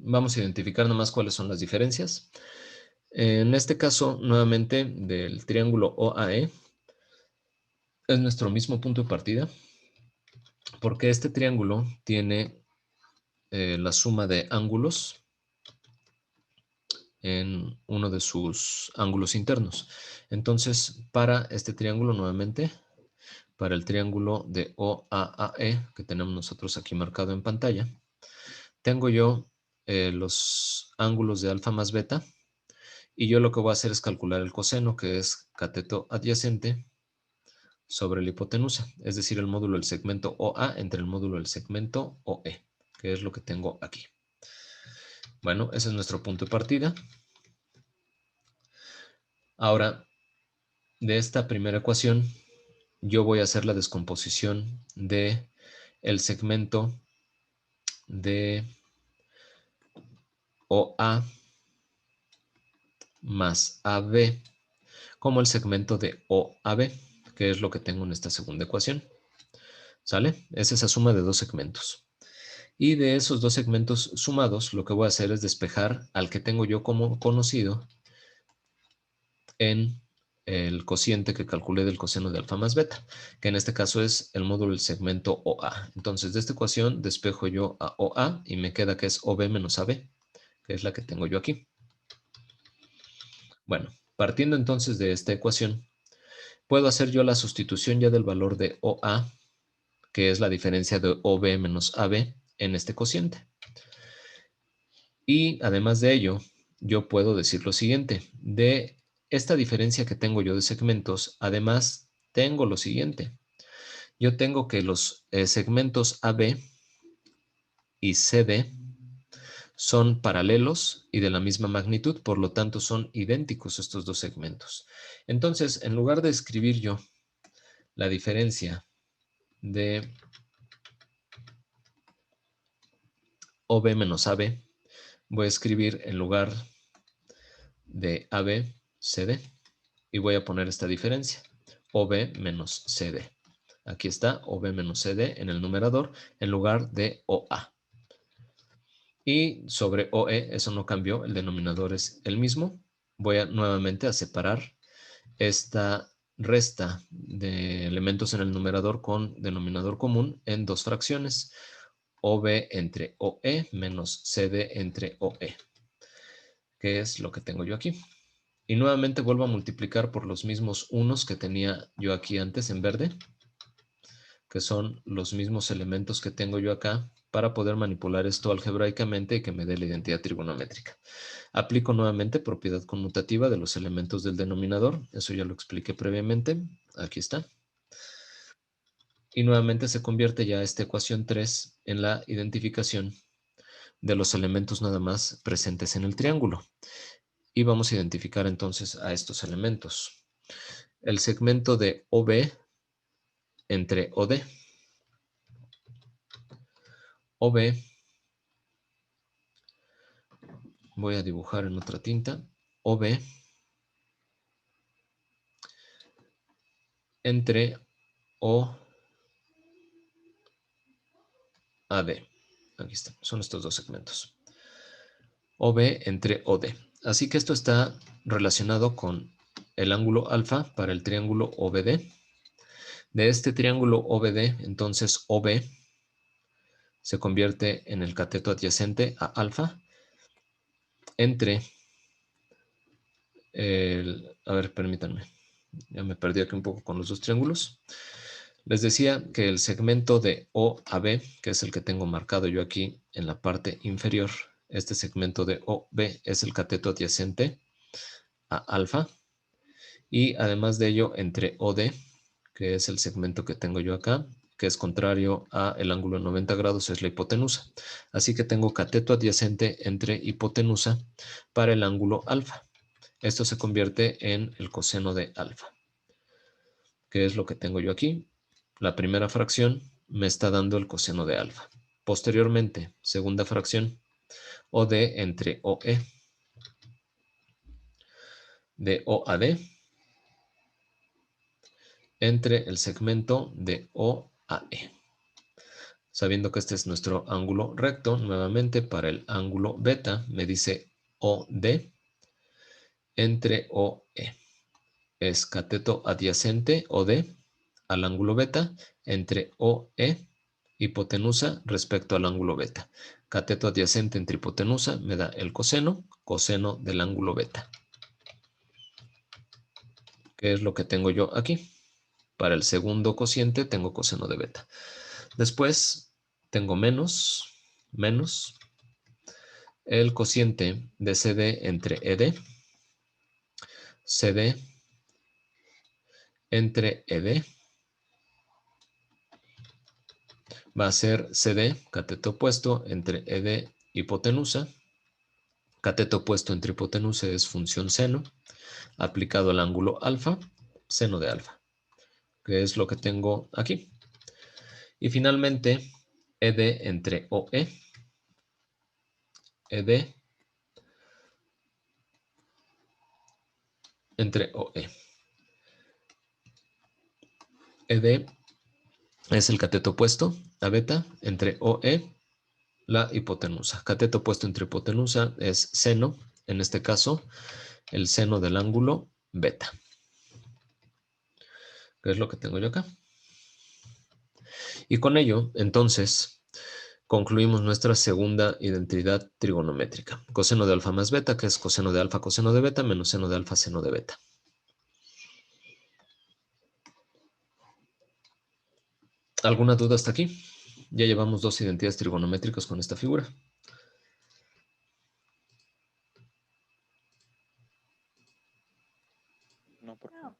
Vamos a identificar nomás cuáles son las diferencias. En este caso, nuevamente, del triángulo OAE, es nuestro mismo punto de partida, porque este triángulo tiene la suma de ángulos en uno de sus ángulos internos. Entonces, para este triángulo, nuevamente, para el triángulo de OAAE, que tenemos nosotros aquí marcado en pantalla, tengo yo los ángulos de alfa más beta, y yo lo que voy a hacer es calcular el coseno, que es cateto adyacente sobre la hipotenusa, es decir, el módulo del segmento OA entre el módulo del segmento OE, que es lo que tengo aquí. Bueno, ese es nuestro punto de partida. Ahora, de esta primera ecuación, yo voy a hacer la descomposición de el segmento de OA más AB como el segmento de OAB, que es lo que tengo en esta segunda ecuación. ¿Sale? Es esa suma de dos segmentos. Y de esos dos segmentos sumados, lo que voy a hacer es despejar al que tengo yo como conocido en el cociente que calculé del coseno de alfa más beta, que en este caso es el módulo del segmento OA. Entonces, de esta ecuación despejo yo a OA y me queda que es OB menos AB, que es la que tengo yo aquí. Bueno, partiendo entonces de esta ecuación, puedo hacer yo la sustitución ya del valor de OA, que es la diferencia de OB menos AB, en este cociente. Y además de ello, yo puedo decir lo siguiente. De esta diferencia que tengo yo de segmentos, además tengo lo siguiente. Yo tengo que los segmentos AB y CD son paralelos y de la misma magnitud, por lo tanto son idénticos estos dos segmentos. Entonces, en lugar de escribir yo la diferencia de OB menos AB, voy a escribir en lugar de AB, CD, y voy a poner esta diferencia, OB menos CD. Aquí está OB menos CD en el numerador en lugar de OA. Y sobre OE, eso no cambió, el denominador es el mismo. Voy nuevamente a separar esta resta de elementos en el numerador con denominador común en dos fracciones, OB entre OE menos CD entre OE, que es lo que tengo yo aquí. Y nuevamente vuelvo a multiplicar por los mismos unos que tenía yo aquí antes en verde, que son los mismos elementos que tengo yo acá, para poder manipular esto algebraicamente y que me dé la identidad trigonométrica. Aplico nuevamente propiedad conmutativa de los elementos del denominador, eso ya lo expliqué previamente, aquí está. Y nuevamente se convierte ya esta ecuación 3 en la identificación de los elementos nada más presentes en el triángulo. Y vamos a identificar entonces a estos elementos. El segmento de OB entre OD. OB, voy a dibujar en otra tinta, OB entre OAD. Aquí están, son estos dos segmentos. OB entre OD. Así que esto está relacionado con el ángulo alfa para el triángulo OBD. De este triángulo OBD, entonces OB se convierte en el cateto adyacente a alfa entre a ver, permítanme, ya me perdí aquí un poco con los dos triángulos. Les decía que el segmento de OAB, que es el que tengo marcado yo aquí en la parte inferior, este segmento de OB es el cateto adyacente a alfa, y además de ello entre OD, que es el segmento que tengo yo acá, que es contrario a el ángulo de 90 grados, es la hipotenusa. Así que tengo cateto adyacente entre hipotenusa para el ángulo alfa. Esto se convierte en el coseno de alfa, que es lo que tengo yo aquí. La primera fracción me está dando el coseno de alfa. Posteriormente, segunda fracción, OD entre OE, de OAD, entre el segmento de OAE. Sabiendo que este es nuestro ángulo recto, nuevamente para el ángulo beta me dice OD entre OE. Es cateto adyacente OD al ángulo beta entre OE hipotenusa respecto al ángulo beta. Cateto adyacente entre hipotenusa me da el coseno del ángulo beta, que es lo que tengo yo aquí. Para el segundo cociente tengo coseno de beta. Después tengo menos el cociente de CD entre ED, CD entre ED, va a ser CD, cateto opuesto, entre ED hipotenusa. Cateto opuesto entre hipotenusa es función seno, aplicado al ángulo alfa, seno de alfa, que es lo que tengo aquí. Y finalmente, ED entre OE, ED entre OE. ED es el cateto opuesto a beta entre OE, la hipotenusa. Cateto opuesto entre hipotenusa es seno, en este caso, el seno del ángulo beta. ¿Qué es lo que tengo yo acá? Y con ello, entonces, concluimos nuestra segunda identidad trigonométrica. Coseno de alfa más beta, que es coseno de alfa coseno de beta, menos seno de alfa seno de beta. ¿Alguna duda hasta aquí? Ya llevamos dos identidades trigonométricas con esta figura. No, por favor.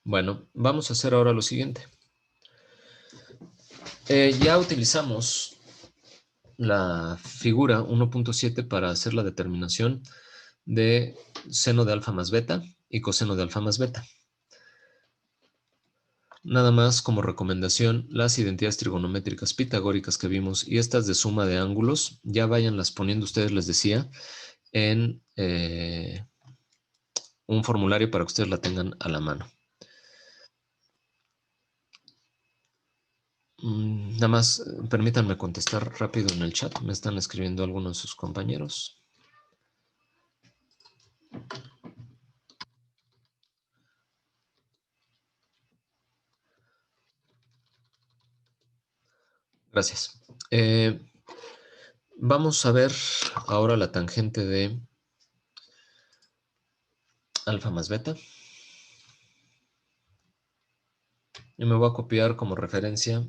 Bueno, vamos a hacer ahora lo siguiente. Ya utilizamos la figura 1.7 para hacer la determinación de seno de alfa más beta y coseno de alfa más beta. Nada más como recomendación, las identidades trigonométricas pitagóricas que vimos y estas de suma de ángulos, ya váyanlas poniendo ustedes, les decía, en un formulario para que ustedes la tengan a la mano. Nada más, permítanme contestar rápido en el chat. Me están escribiendo algunos de sus compañeros. Gracias. Vamos a ver ahora la tangente de alfa más beta. Yo me voy a copiar como referencia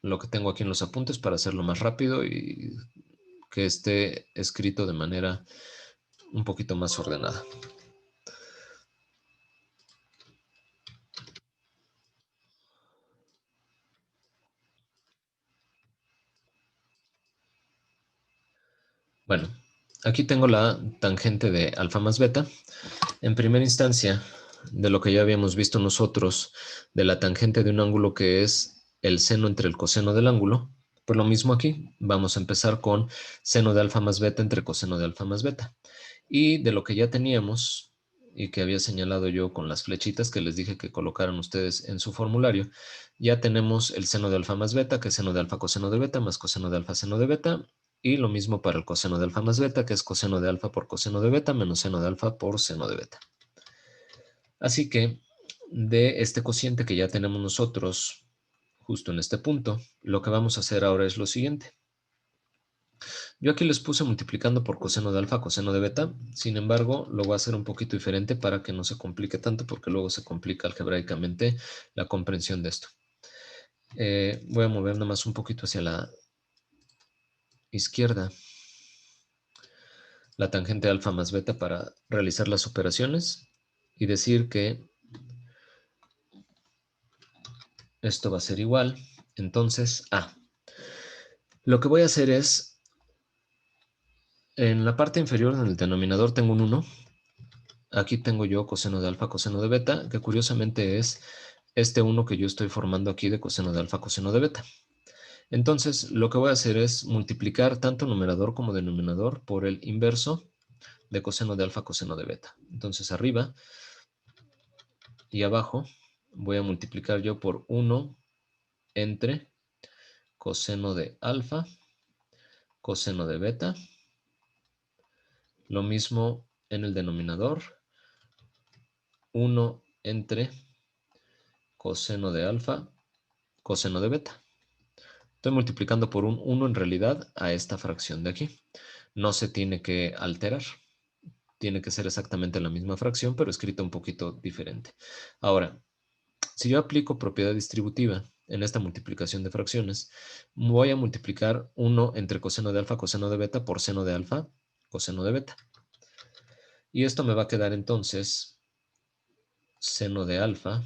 lo que tengo aquí en los apuntes para hacerlo más rápido y que esté escrito de manera un poquito más ordenada. Bueno, aquí tengo la tangente de alfa más beta. En primera instancia, de lo que ya habíamos visto nosotros, de la tangente de un ángulo que es el seno entre el coseno del ángulo, pues lo mismo aquí. Vamos a empezar con seno de alfa más beta entre coseno de alfa más beta. Y de lo que ya teníamos y que había señalado yo con las flechitas que les dije que colocaran ustedes en su formulario, ya tenemos el seno de alfa más beta, que es seno de alfa coseno de beta, más coseno de alfa seno de beta, y lo mismo para el coseno de alfa más beta, que es coseno de alfa por coseno de beta, menos seno de alfa por seno de beta. Así que de este cociente que ya tenemos nosotros justo en este punto, lo que vamos a hacer ahora es lo siguiente. Yo aquí les puse multiplicando por coseno de alfa, coseno de beta. Sin embargo, lo voy a hacer un poquito diferente para que no se complique tanto, porque luego se complica algebraicamente la comprensión de esto. Voy a mover nada más un poquito hacia la izquierda la tangente alfa más beta para realizar las operaciones y decir que esto va a ser igual. Entonces, lo que voy a hacer es, en la parte inferior, en el denominador, tengo un 1. Aquí tengo yo coseno de alfa, coseno de beta, que curiosamente es este 1 que yo estoy formando aquí de coseno de alfa, coseno de beta. Entonces, lo que voy a hacer es multiplicar tanto numerador como denominador por el inverso de coseno de alfa, coseno de beta. Entonces, arriba y abajo voy a multiplicar yo por 1 entre coseno de alfa, coseno de beta. Lo mismo en el denominador, 1 entre coseno de alfa, coseno de beta. Estoy multiplicando por un 1 en realidad a esta fracción de aquí. No se tiene que alterar. Tiene que ser exactamente la misma fracción, pero escrita un poquito diferente. Ahora, si yo aplico propiedad distributiva en esta multiplicación de fracciones, voy a multiplicar 1 entre coseno de alfa, coseno de beta por seno de alfa, coseno de beta. Y esto me va a quedar entonces seno de alfa.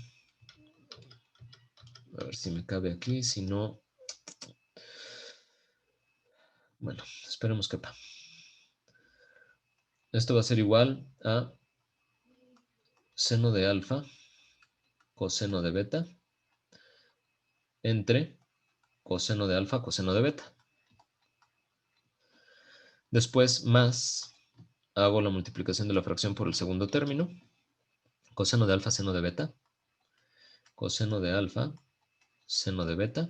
A ver si me cabe aquí, si no... Bueno, esperemos que quepa. Esto va a ser igual a seno de alfa, coseno de beta, entre coseno de alfa, coseno de beta. Después más, hago la multiplicación de la fracción por el segundo término. Coseno de alfa, seno de beta. Coseno de alfa, seno de beta,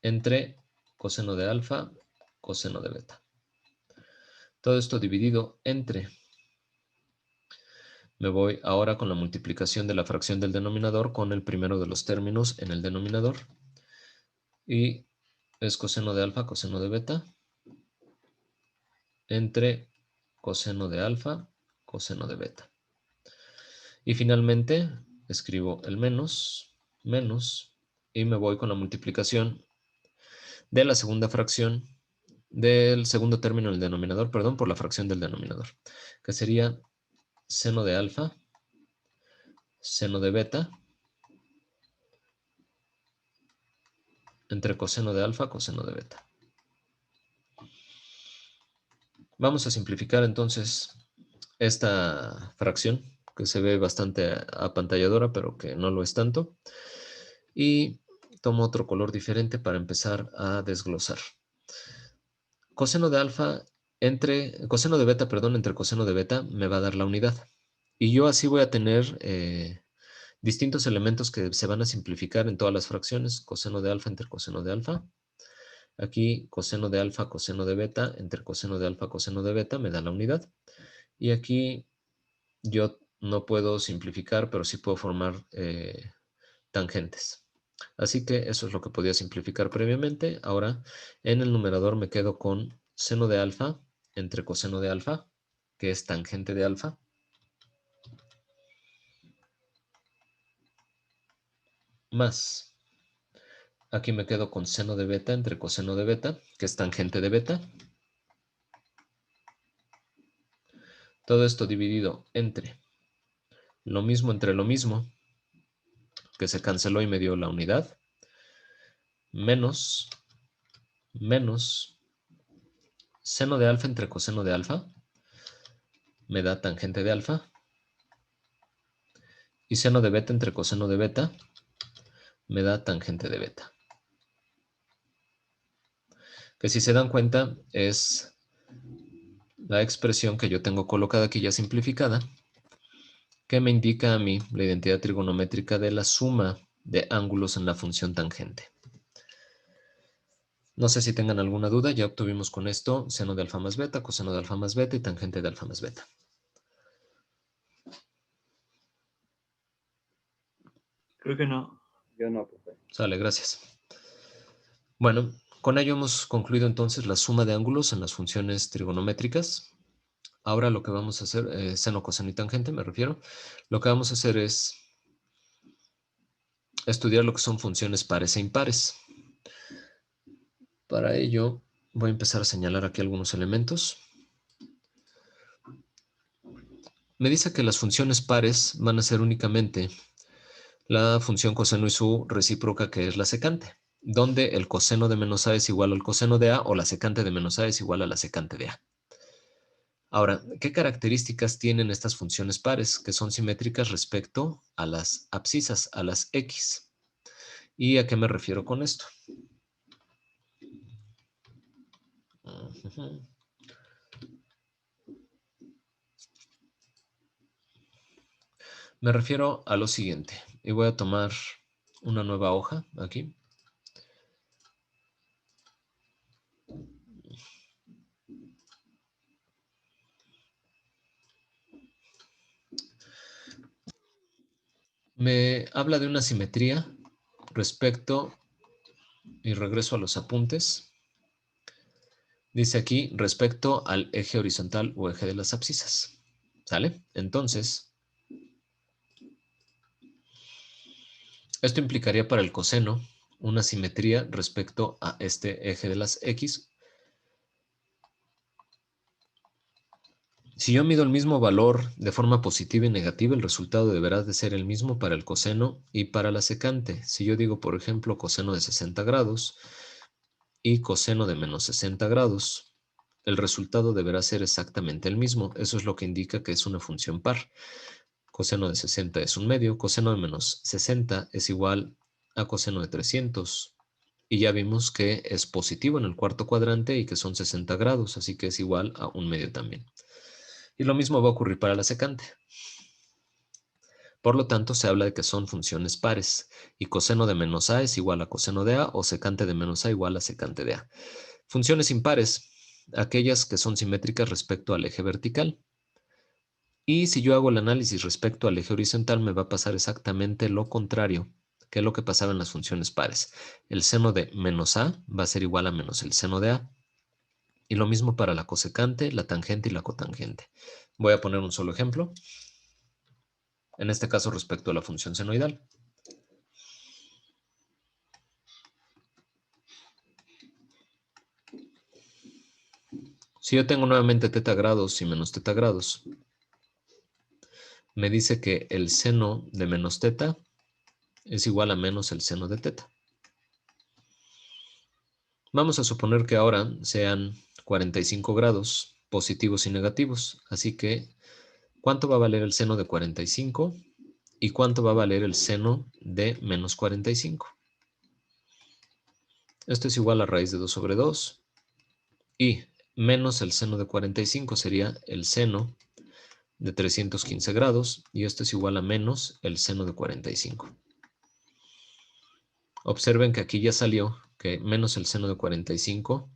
entre coseno de alfa, coseno de beta. Todo esto dividido entre, me voy ahora con la multiplicación de la fracción del denominador con el primero de los términos en el denominador. Y es coseno de alfa, coseno de beta, entre coseno de alfa, coseno de beta. Y finalmente escribo el menos, y me voy con la multiplicación de la segunda fracción del segundo término del denominador, perdón, por la fracción del denominador, que sería seno de alfa, seno de beta, entre coseno de alfa, coseno de beta. Vamos a simplificar entonces esta fracción, que se ve bastante apantalladora, pero que no lo es tanto. Y tomo otro color diferente para empezar a desglosar. Coseno de alfa coseno de beta, perdón, entre coseno de beta me va a dar la unidad. Y yo así voy a tener distintos elementos que se van a simplificar en todas las fracciones. Coseno de alfa entre coseno de alfa. Aquí coseno de alfa, coseno de beta, entre coseno de alfa, coseno de beta me da la unidad. Y aquí yo no puedo simplificar, pero sí puedo formar tangentes. Así que eso es lo que podía simplificar previamente. Ahora en el numerador me quedo con seno de alfa entre coseno de alfa, que es tangente de alfa, más, aquí me quedo con seno de beta entre coseno de beta, que es tangente de beta. Todo esto dividido entre lo mismo, que se canceló y me dio la unidad, menos seno de alfa entre coseno de alfa, me da tangente de alfa, y seno de beta entre coseno de beta, me da tangente de beta. Que si se dan cuenta es la expresión que yo tengo colocada aquí ya simplificada, que me indica a mí la identidad trigonométrica de la suma de ángulos en la función tangente. No sé si tengan alguna duda, ya obtuvimos con esto seno de alfa más beta, coseno de alfa más beta y tangente de alfa más beta. Creo que no. Yo no, profe. Sale, gracias. Bueno, con ello hemos concluido entonces la suma de ángulos en las funciones trigonométricas. Ahora lo que vamos a hacer, seno, coseno y tangente me refiero, lo que vamos a hacer es estudiar lo que son funciones pares e impares. Para ello voy a empezar a señalar aquí algunos elementos. Me dice que las funciones pares van a ser únicamente la función coseno y su recíproca, que es la secante, donde el coseno de menos a es igual al coseno de a o la secante de menos a es igual a la secante de a. Ahora, ¿qué características tienen estas funciones pares que son simétricas respecto a las abscisas, a las x? ¿Y a qué me refiero con esto? Me refiero a lo siguiente, y voy a tomar una nueva hoja aquí. Me habla de una simetría respecto, y regreso a los apuntes, dice aquí respecto al eje horizontal o eje de las abscisas. ¿Sale? Entonces, esto implicaría para el coseno una simetría respecto a este eje de las x. Si yo mido el mismo valor de forma positiva y negativa, el resultado deberá de ser el mismo para el coseno y para la secante. Si yo digo, por ejemplo, coseno de 60 grados y coseno de menos 60 grados, el resultado deberá ser exactamente el mismo. Eso es lo que indica que es una función par. Coseno de 60 es un medio, coseno de menos 60 es igual a coseno de 300. Y ya vimos que es positivo en el cuarto cuadrante y que son 60 grados, así que es igual a un medio también. Y lo mismo va a ocurrir para la secante. Por lo tanto, se habla de que son funciones pares y coseno de menos a es igual a coseno de a o secante de menos a igual a secante de a. Funciones impares, aquellas que son simétricas respecto al eje vertical. Y si yo hago el análisis respecto al eje horizontal, me va a pasar exactamente lo contrario, que es lo que pasaba en las funciones pares. El seno de menos a va a ser igual a menos el seno de a. Y lo mismo para la cosecante, la tangente y la cotangente. Voy a poner un solo ejemplo. En este caso respecto a la función senoidal. Si yo tengo nuevamente teta grados y menos teta grados, me dice que el seno de menos teta es igual a menos el seno de teta. Vamos a suponer que ahora sean 45 grados positivos y negativos. Así que, ¿cuánto va a valer el seno de 45? ¿Y cuánto va a valer el seno de menos 45? Esto es igual a raíz de 2 sobre 2. Y menos el seno de 45 sería el seno de 315 grados. Y esto es igual a menos el seno de 45. Observen que aquí ya salió que menos el seno de 45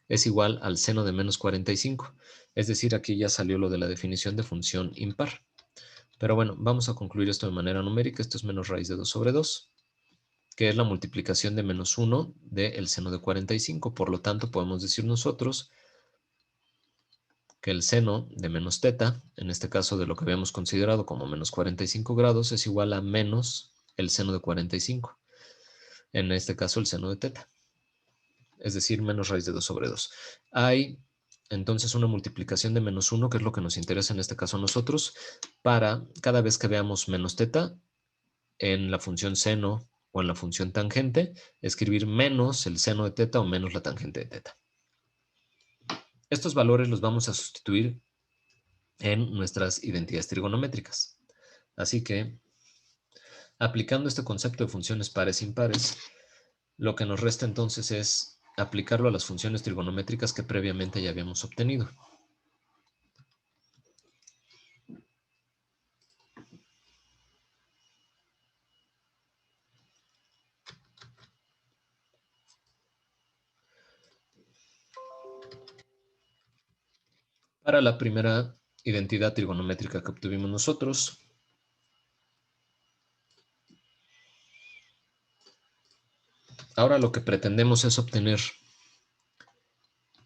es igual al seno de menos 45. Es decir, aquí ya salió lo de la definición de función impar. Pero bueno, vamos a concluir esto de manera numérica. Esto es menos raíz de 2 sobre 2, que es la multiplicación de menos 1 del seno de 45. Por lo tanto, podemos decir nosotros que el seno de menos teta, en este caso de lo que habíamos considerado como menos 45 grados, es igual a menos el seno de 45. En este caso, el seno de teta. Es decir, menos raíz de 2 sobre 2. Hay entonces una multiplicación de menos 1, que es lo que nos interesa en este caso a nosotros, para cada vez que veamos menos teta en la función seno o en la función tangente, escribir menos el seno de teta o menos la tangente de teta. Estos valores los vamos a sustituir en nuestras identidades trigonométricas. Así que, aplicando este concepto de funciones pares e impares, lo que nos resta entonces es aplicarlo a las funciones trigonométricas que previamente ya habíamos obtenido. Para la primera identidad trigonométrica que obtuvimos nosotros, ahora lo que pretendemos es obtener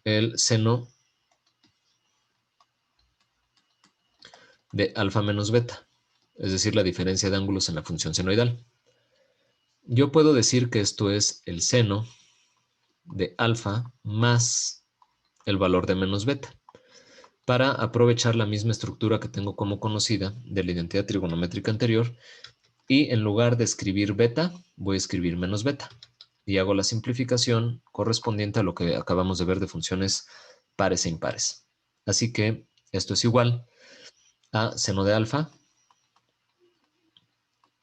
el seno de alfa menos beta, es decir, la diferencia de ángulos en la función senoidal. Yo puedo decir que esto es el seno de alfa más el valor de menos beta, para aprovechar la misma estructura que tengo como conocida de la identidad trigonométrica anterior, y en lugar de escribir beta, voy a escribir menos beta. Y hago la simplificación correspondiente a lo que acabamos de ver de funciones pares e impares. Así que esto es igual a seno de alfa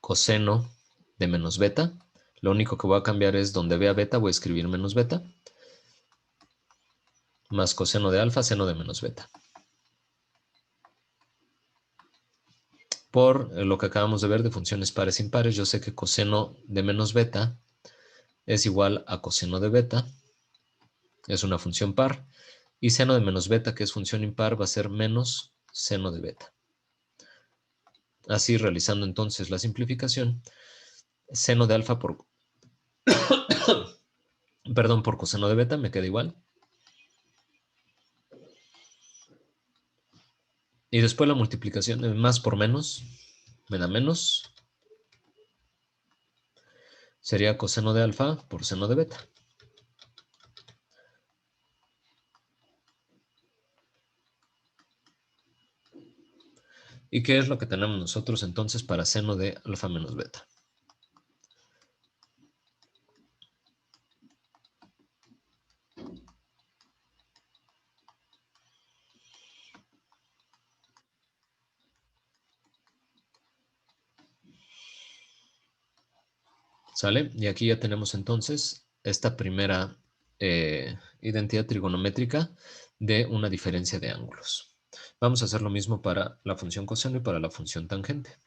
coseno de menos beta. Lo único que voy a cambiar es donde vea beta, voy a escribir menos beta, más coseno de alfa, seno de menos beta. Por lo que acabamos de ver de funciones pares e impares, yo sé que coseno de menos beta es igual a coseno de beta, es una función par, y seno de menos beta, que es función impar, va a ser menos seno de beta. Así, realizando entonces la simplificación, seno de alfa por, perdón, por coseno de beta me queda igual. Y después la multiplicación de más por menos, me da menos. Sería coseno de alfa por seno de beta. ¿Y qué es lo que tenemos nosotros entonces para seno de alfa menos beta? ¿Sale? Y aquí ya tenemos entonces esta primera identidad trigonométrica de una diferencia de ángulos. Vamos a hacer lo mismo para la función coseno y para la función tangente.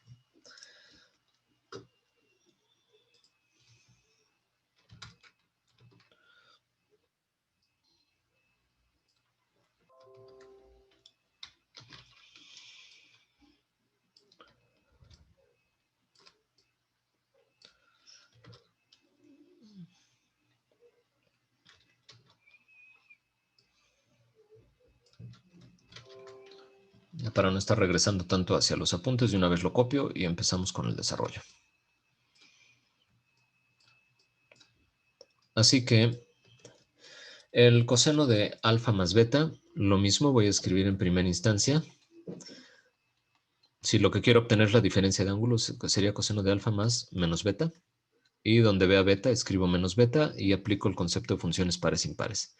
Para no estar regresando tanto hacia los apuntes, de una vez lo copio y empezamos con el desarrollo. Así que el coseno de alfa más beta, lo mismo voy a escribir en primera instancia. Si lo que quiero obtener es la diferencia de ángulos, sería coseno de alfa más menos beta. Y donde vea beta, escribo menos beta y aplico el concepto de funciones pares impares.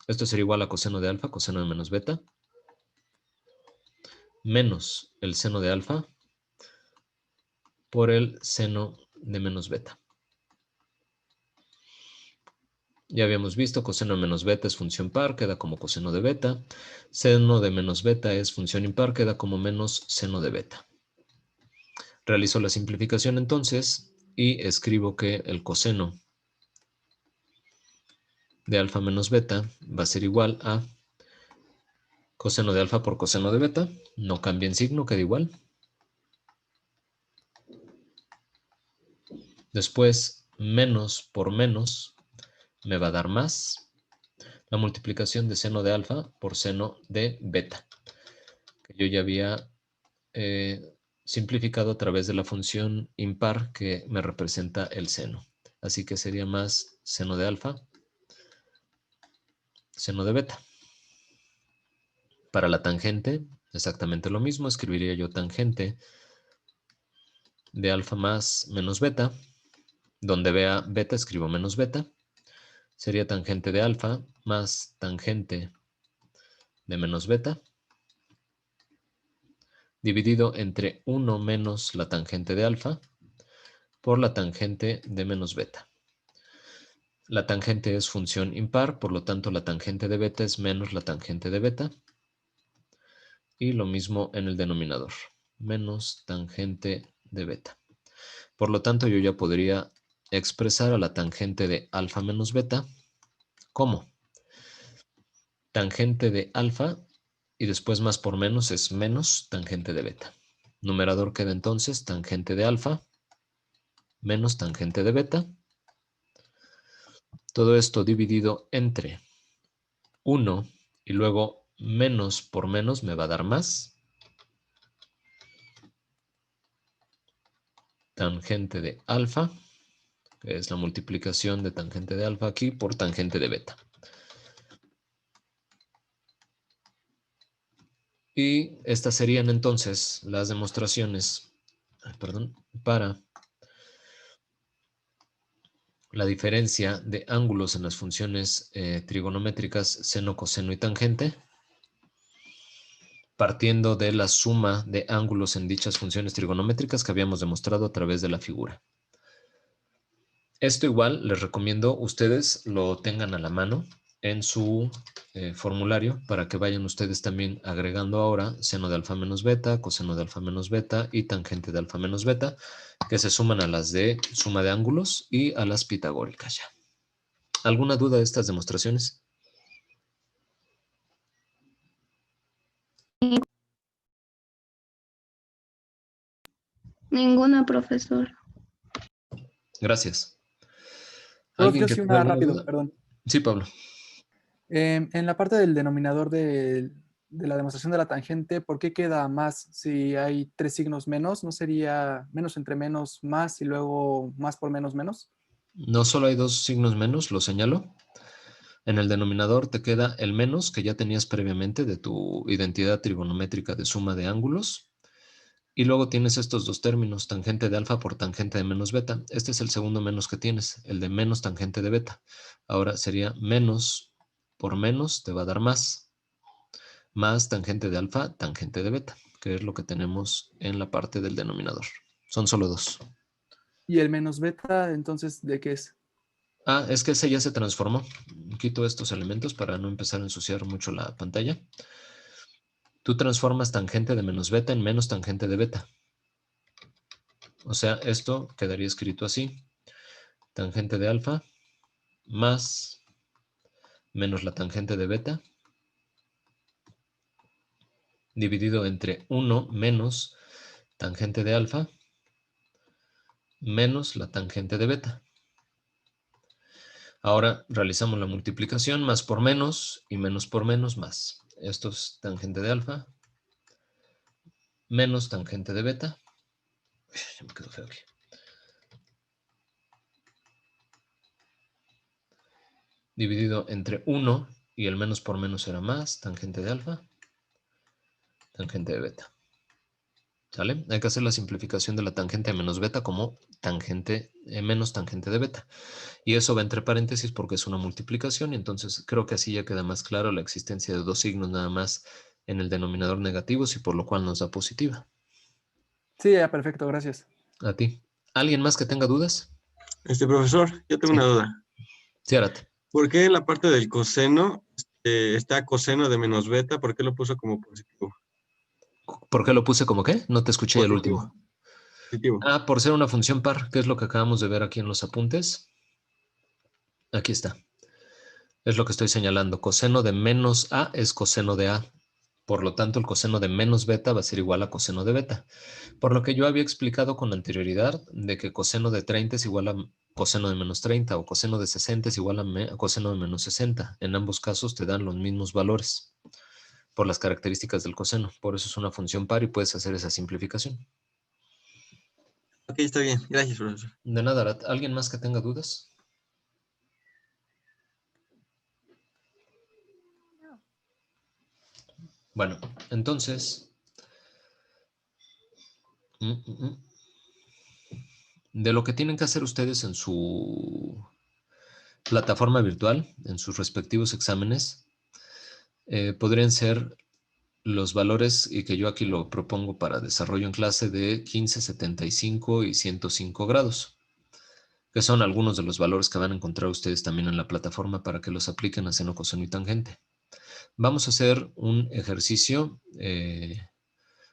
Esto sería igual a coseno de alfa, coseno de menos beta, menos el seno de alfa por el seno de menos beta. Ya habíamos visto, coseno de menos beta es función par, queda como coseno de beta. Seno de menos beta es función impar, queda como menos seno de beta. Realizo la simplificación entonces y escribo que el coseno de alfa menos beta va a ser igual a coseno de alfa por coseno de beta. No cambia en signo, queda igual. Después, menos por menos me va a dar más la multiplicación de seno de alfa por seno de beta, que yo ya había simplificado a través de la función impar que me representa el seno. Así que sería más seno de alfa, seno de beta. Para la tangente, exactamente lo mismo. Escribiría yo tangente de alfa más menos beta. Donde vea beta, escribo menos beta. Sería tangente de alfa más tangente de menos beta, dividido entre 1 menos la tangente de alfa por la tangente de menos beta. La tangente es función impar, por lo tanto la tangente de beta es menos la tangente de beta. Y lo mismo en el denominador, menos tangente de beta. Por lo tanto, yo ya podría expresar a la tangente de alfa menos beta como tangente de alfa y después más por menos es menos tangente de beta. Numerador queda entonces tangente de alfa menos tangente de beta. Todo esto dividido entre 1 y luego menos por menos me va a dar más. Tangente de alfa, que es la multiplicación de tangente de alfa aquí por tangente de beta. Y estas serían entonces las demostraciones, para la diferencia de ángulos en las funciones trigonométricas seno, coseno y tangente, partiendo de la suma de ángulos en dichas funciones trigonométricas que habíamos demostrado a través de la figura. Esto igual les recomiendo ustedes lo tengan a la mano en su formulario para que vayan ustedes también agregando ahora seno de alfa menos beta, coseno de alfa menos beta y tangente de alfa menos beta, que se suman a las de suma de ángulos y a las pitagóricas ya. ¿Alguna duda de estas demostraciones? Ninguna, profesor. Gracias. Prof, ¿Alguien yo que sí tenga una alguna rápido, duda? perdón. Sí, Pablo. En la parte del denominador de la demostración de la tangente, ¿por qué queda más si hay 3 signos menos? ¿No sería menos entre menos más y luego más por menos menos? No solo hay 2 signos menos, lo señalo. En el denominador te queda el menos que ya tenías previamente de tu identidad trigonométrica de suma de ángulos. Y luego tienes estos dos términos, tangente de alfa por tangente de menos beta. Este es el segundo menos que tienes, el de menos tangente de beta. Ahora sería menos por menos te va a dar más tangente de alfa, tangente de beta, que es lo que tenemos en la parte del denominador. Son solo 2. Y el menos beta, entonces, ¿de qué es? Ah, es que ese ya se transformó. Quito estos elementos para no empezar a ensuciar mucho la pantalla. Tú transformas tangente de menos beta en menos tangente de beta. O sea, esto quedaría escrito así. Tangente de alfa más menos la tangente de beta dividido entre 1 menos tangente de alfa menos la tangente de beta. Ahora realizamos la multiplicación, más por menos y menos por menos más. Esto es tangente de alfa menos tangente de beta. Uy, ya me quedó feo aquí. Dividido entre 1 y el menos por menos era más, tangente de alfa, tangente de beta. ¿Sale? Hay que hacer la simplificación de la tangente de menos beta como tangente menos tangente de beta. Y eso va entre paréntesis porque es una multiplicación y entonces creo que así ya queda más claro la existencia de dos signos nada más en el denominador negativos y por lo cual nos da positiva. Sí, ya, perfecto, gracias. A ti. ¿Alguien más que tenga dudas? Profesor, yo tengo Sí. una duda. Sí, Arat. ¿Por qué en la parte del coseno está coseno de menos beta? ¿Por qué lo puso como positivo? ¿Por qué lo puse como qué? No te escuché el Positivo. último. Positivo. Ah, por ser una función par, que es lo que acabamos de ver aquí en los apuntes. Aquí está. Es lo que estoy señalando. Coseno de menos A es coseno de A. Por lo tanto, el coseno de menos beta va a ser igual a coseno de beta. Por lo que yo había explicado con anterioridad de que coseno de 30 es igual a coseno de menos 30 o coseno de 60 es igual a coseno de menos 60. En ambos casos te dan los mismos valores por las características del coseno. Por eso es una función par y puedes hacer esa simplificación. Ok, está bien. Gracias, profesor. De nada, Arat. ¿Alguien más que tenga dudas? Bueno, entonces, de lo que tienen que hacer ustedes en su plataforma virtual, en sus respectivos exámenes, podrían ser los valores, y que yo aquí lo propongo para desarrollo en clase, de 15, 75 y 105 grados, que son algunos de los valores que van a encontrar ustedes también en la plataforma para que los apliquen a seno, coseno y tangente. Vamos a hacer un ejercicio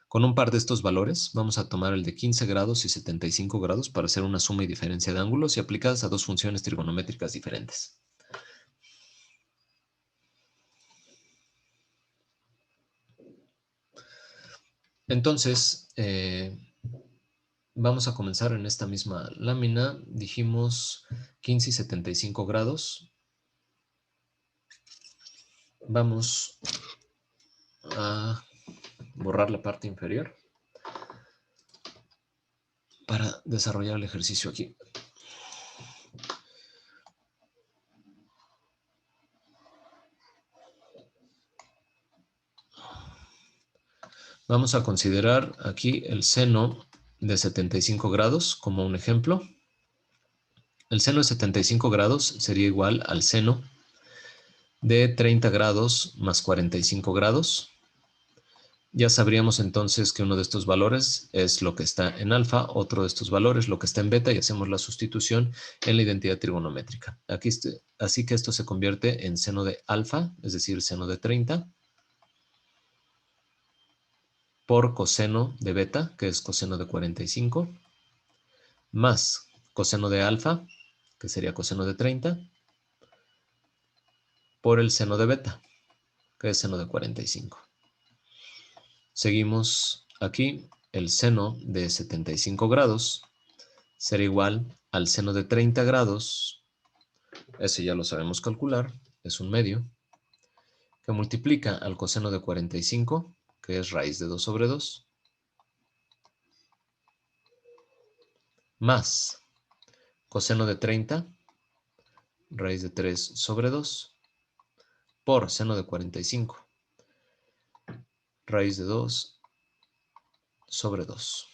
con un par de estos valores. Vamos a tomar el de 15 grados y 75 grados para hacer una suma y diferencia de ángulos y aplicadas a dos funciones trigonométricas diferentes. Entonces, vamos a comenzar en esta misma lámina. Dijimos 15 y 75 grados. Vamos a borrar la parte inferior para desarrollar el ejercicio aquí. Vamos a considerar aquí el seno de 75 grados como un ejemplo. El seno de 75 grados sería igual al seno de 30 grados más 45 grados. Ya sabríamos entonces que uno de estos valores es lo que está en alfa, otro de estos valores lo que está en beta, y hacemos la sustitución en la identidad trigonométrica. Así que esto se convierte en seno de alfa, es decir, seno de 30, por coseno de beta, que es coseno de 45, más coseno de alfa, que sería coseno de 30, por el seno de beta, que es seno de 45. Seguimos aquí, el seno de 75 grados será igual al seno de 30 grados, ese ya lo sabemos calcular, es un medio, que multiplica al coseno de 45, que es raíz de 2 sobre 2, más coseno de 30, raíz de 3 sobre 2, por seno de 45, raíz de 2 sobre 2.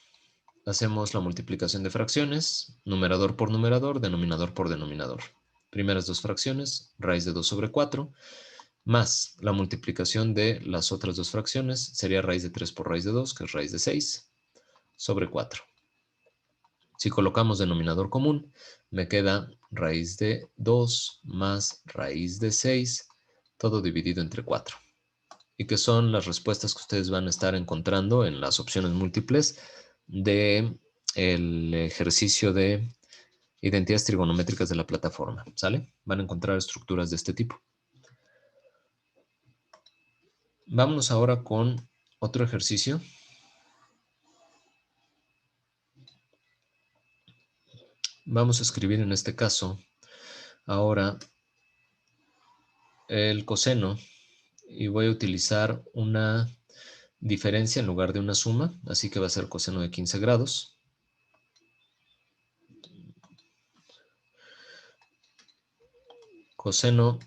Hacemos la multiplicación de fracciones, numerador por numerador, denominador por denominador. Primeras dos fracciones, raíz de 2 sobre 4, más la multiplicación de las otras dos fracciones, sería raíz de 3 por raíz de 2, que es raíz de 6, sobre 4. Si colocamos denominador común, me queda raíz de 2 más raíz de 6, todo dividido entre 4. Y que son las respuestas que ustedes van a estar encontrando en las opciones múltiples del ejercicio de identidades trigonométricas de la plataforma, ¿sale? Van a encontrar estructuras de este tipo. Vámonos ahora con otro ejercicio. Vamos a escribir en este caso ahora el coseno Y voy a utilizar una diferencia en lugar de una suma, así que va a ser coseno de 15 grados. Coseno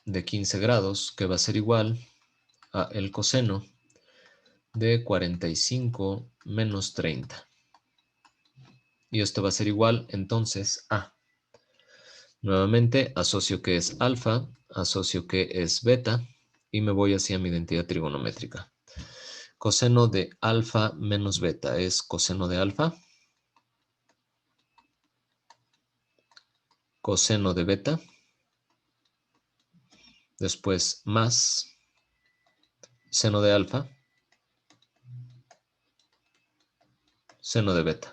de 15 grados, que va a ser igual a el coseno de 45 menos 30. Y esto va a ser igual entonces a, nuevamente asocio que es alfa, asocio que es beta y me voy hacia mi identidad trigonométrica. Coseno de alfa menos beta es coseno de alfa. Coseno de beta. Después más seno de alfa. Seno de beta.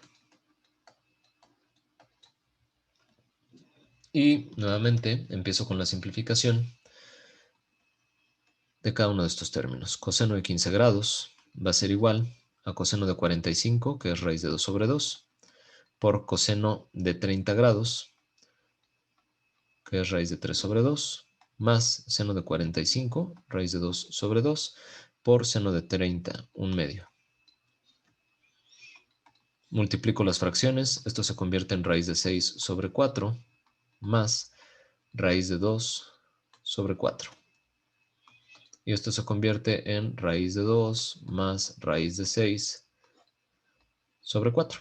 Y nuevamente empiezo con la simplificación de cada uno de estos términos. Coseno de 15 grados va a ser igual a coseno de 45, que es raíz de 2 sobre 2, por coseno de 30 grados, que es raíz de 3 sobre 2, más seno de 45, raíz de 2 sobre 2, por seno de 30, 1/2. Multiplico las fracciones, esto se convierte en raíz de 6 sobre 4, más raíz de 2 sobre 4. Y esto se convierte en raíz de 2 más raíz de 6 sobre 4.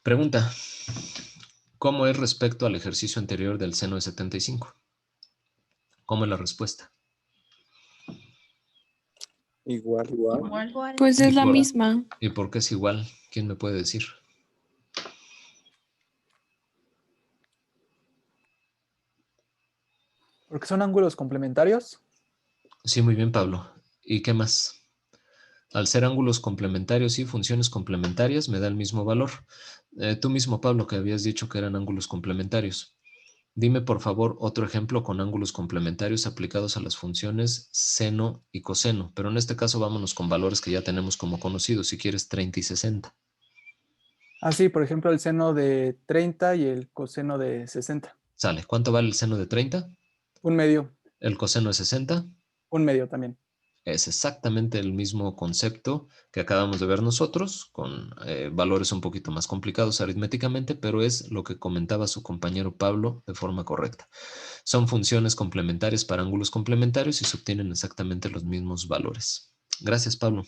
Pregunta: ¿cómo es respecto al ejercicio anterior del seno de 75? ¿Cómo es la respuesta? Igual. Pues ¿Y es la por- misma. ¿Y por qué es igual? ¿Quién me puede decir? Porque son ángulos complementarios. Sí, muy bien, Pablo. ¿Y qué más? Al ser ángulos complementarios y funciones complementarias, me da el mismo valor. Tú mismo, Pablo, que habías dicho que eran ángulos complementarios. Dime, por favor, otro ejemplo con ángulos complementarios aplicados a las funciones seno y coseno. Pero en este caso vámonos con valores que ya tenemos como conocidos. Si quieres, 30 y 60. Así, por ejemplo, el seno de 30 y el coseno de 60. Sale. ¿Cuánto vale el seno de 30? 1/2. El coseno de 60. 1/2 también. Es exactamente el mismo concepto que acabamos de ver nosotros, con valores un poquito más complicados aritméticamente, pero es lo que comentaba su compañero Pablo de forma correcta. Son funciones complementarias para ángulos complementarios y se obtienen exactamente los mismos valores. Gracias, Pablo.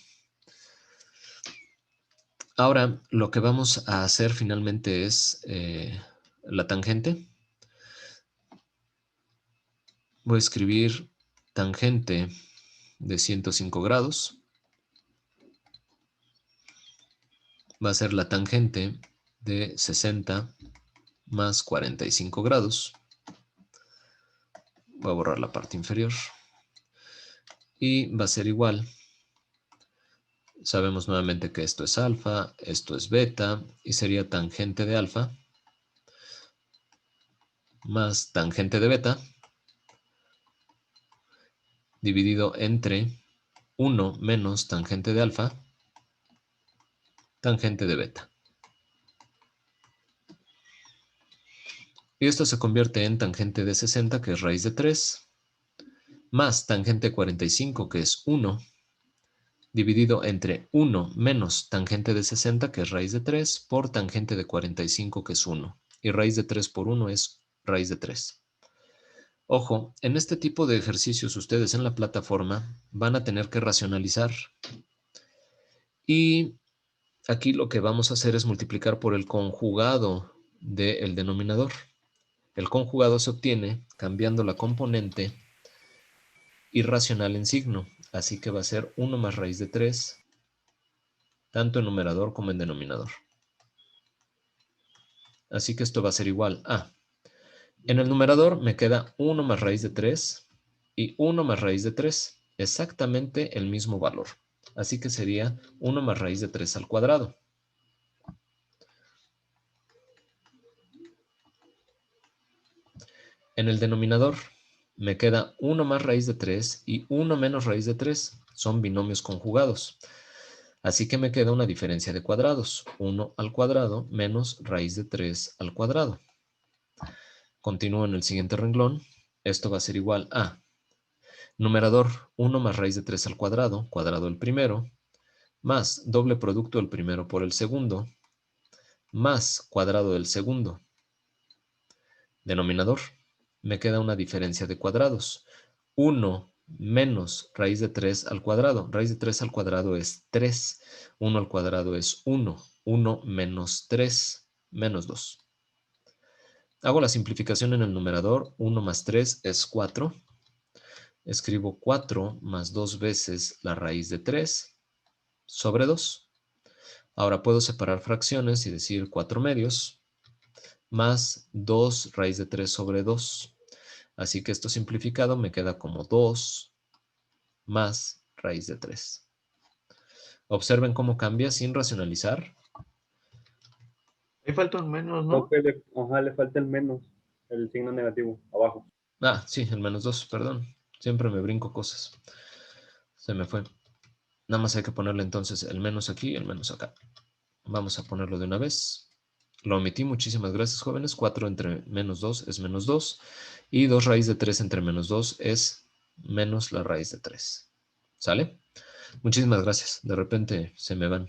Ahora, lo que vamos a hacer finalmente es la tangente. Voy a escribir tangente de 105 grados. Va a ser la tangente de 60 más 45 grados. Voy a borrar la parte inferior. Y va a ser igual. Sabemos nuevamente que esto es alfa, esto es beta, y sería tangente de alfa más tangente de beta dividido entre 1 menos tangente de alfa, tangente de beta. Y esto se convierte en tangente de 60, que es raíz de 3, más tangente de 45, que es 1, dividido entre 1 menos tangente de 60, que es raíz de 3, por tangente de 45, que es 1. Y raíz de 3 por 1 es raíz de 3. Ojo, en este tipo de ejercicios ustedes en la plataforma van a tener que racionalizar. Y aquí lo que vamos a hacer es multiplicar por el conjugado del denominador. El conjugado se obtiene cambiando la componente irracional en signo. Así que va a ser 1 más raíz de 3, tanto en numerador como en denominador. Así que esto va a ser igual a... En el numerador me queda 1 más raíz de 3 y 1 más raíz de 3. Exactamente el mismo valor. Así que sería 1 más raíz de 3 al cuadrado. En el denominador me queda 1 más raíz de 3 y 1 menos raíz de 3. Son binomios conjugados. Así que me queda una diferencia de cuadrados. 1 al cuadrado menos raíz de 3 al cuadrado. Continúo en el siguiente renglón. Esto va a ser igual a numerador 1 más raíz de 3 al cuadrado, cuadrado del primero, más doble producto del primero por el segundo, más cuadrado del segundo. Denominador, me queda una diferencia de cuadrados. 1 menos raíz de 3 al cuadrado. Raíz de 3 al cuadrado es 3. 1 al cuadrado es 1. 1 menos 3, menos 2. Hago la simplificación en el numerador. 1 más 3 es 4. Escribo 4 más 2 veces la raíz de 3 sobre 2. Ahora puedo separar fracciones y decir 4 medios más 2 raíz de 3 sobre 2. Así que esto simplificado me queda como 2 más raíz de 3. Observen cómo cambia sin racionalizar. Ahí falta un menos, ¿no? Ajá, le falta el menos, el signo negativo, abajo. Ah, sí, el menos 2, perdón. Siempre me brinco cosas. Se me fue. Nada más hay que ponerle entonces el menos aquí y el menos acá. Vamos a ponerlo de una vez. Lo omití, muchísimas gracias, jóvenes. 4 entre menos 2 es menos 2. Y 2 raíz de 3 entre menos 2 es menos la raíz de 3. ¿Sale? Muchísimas gracias. De repente se me van.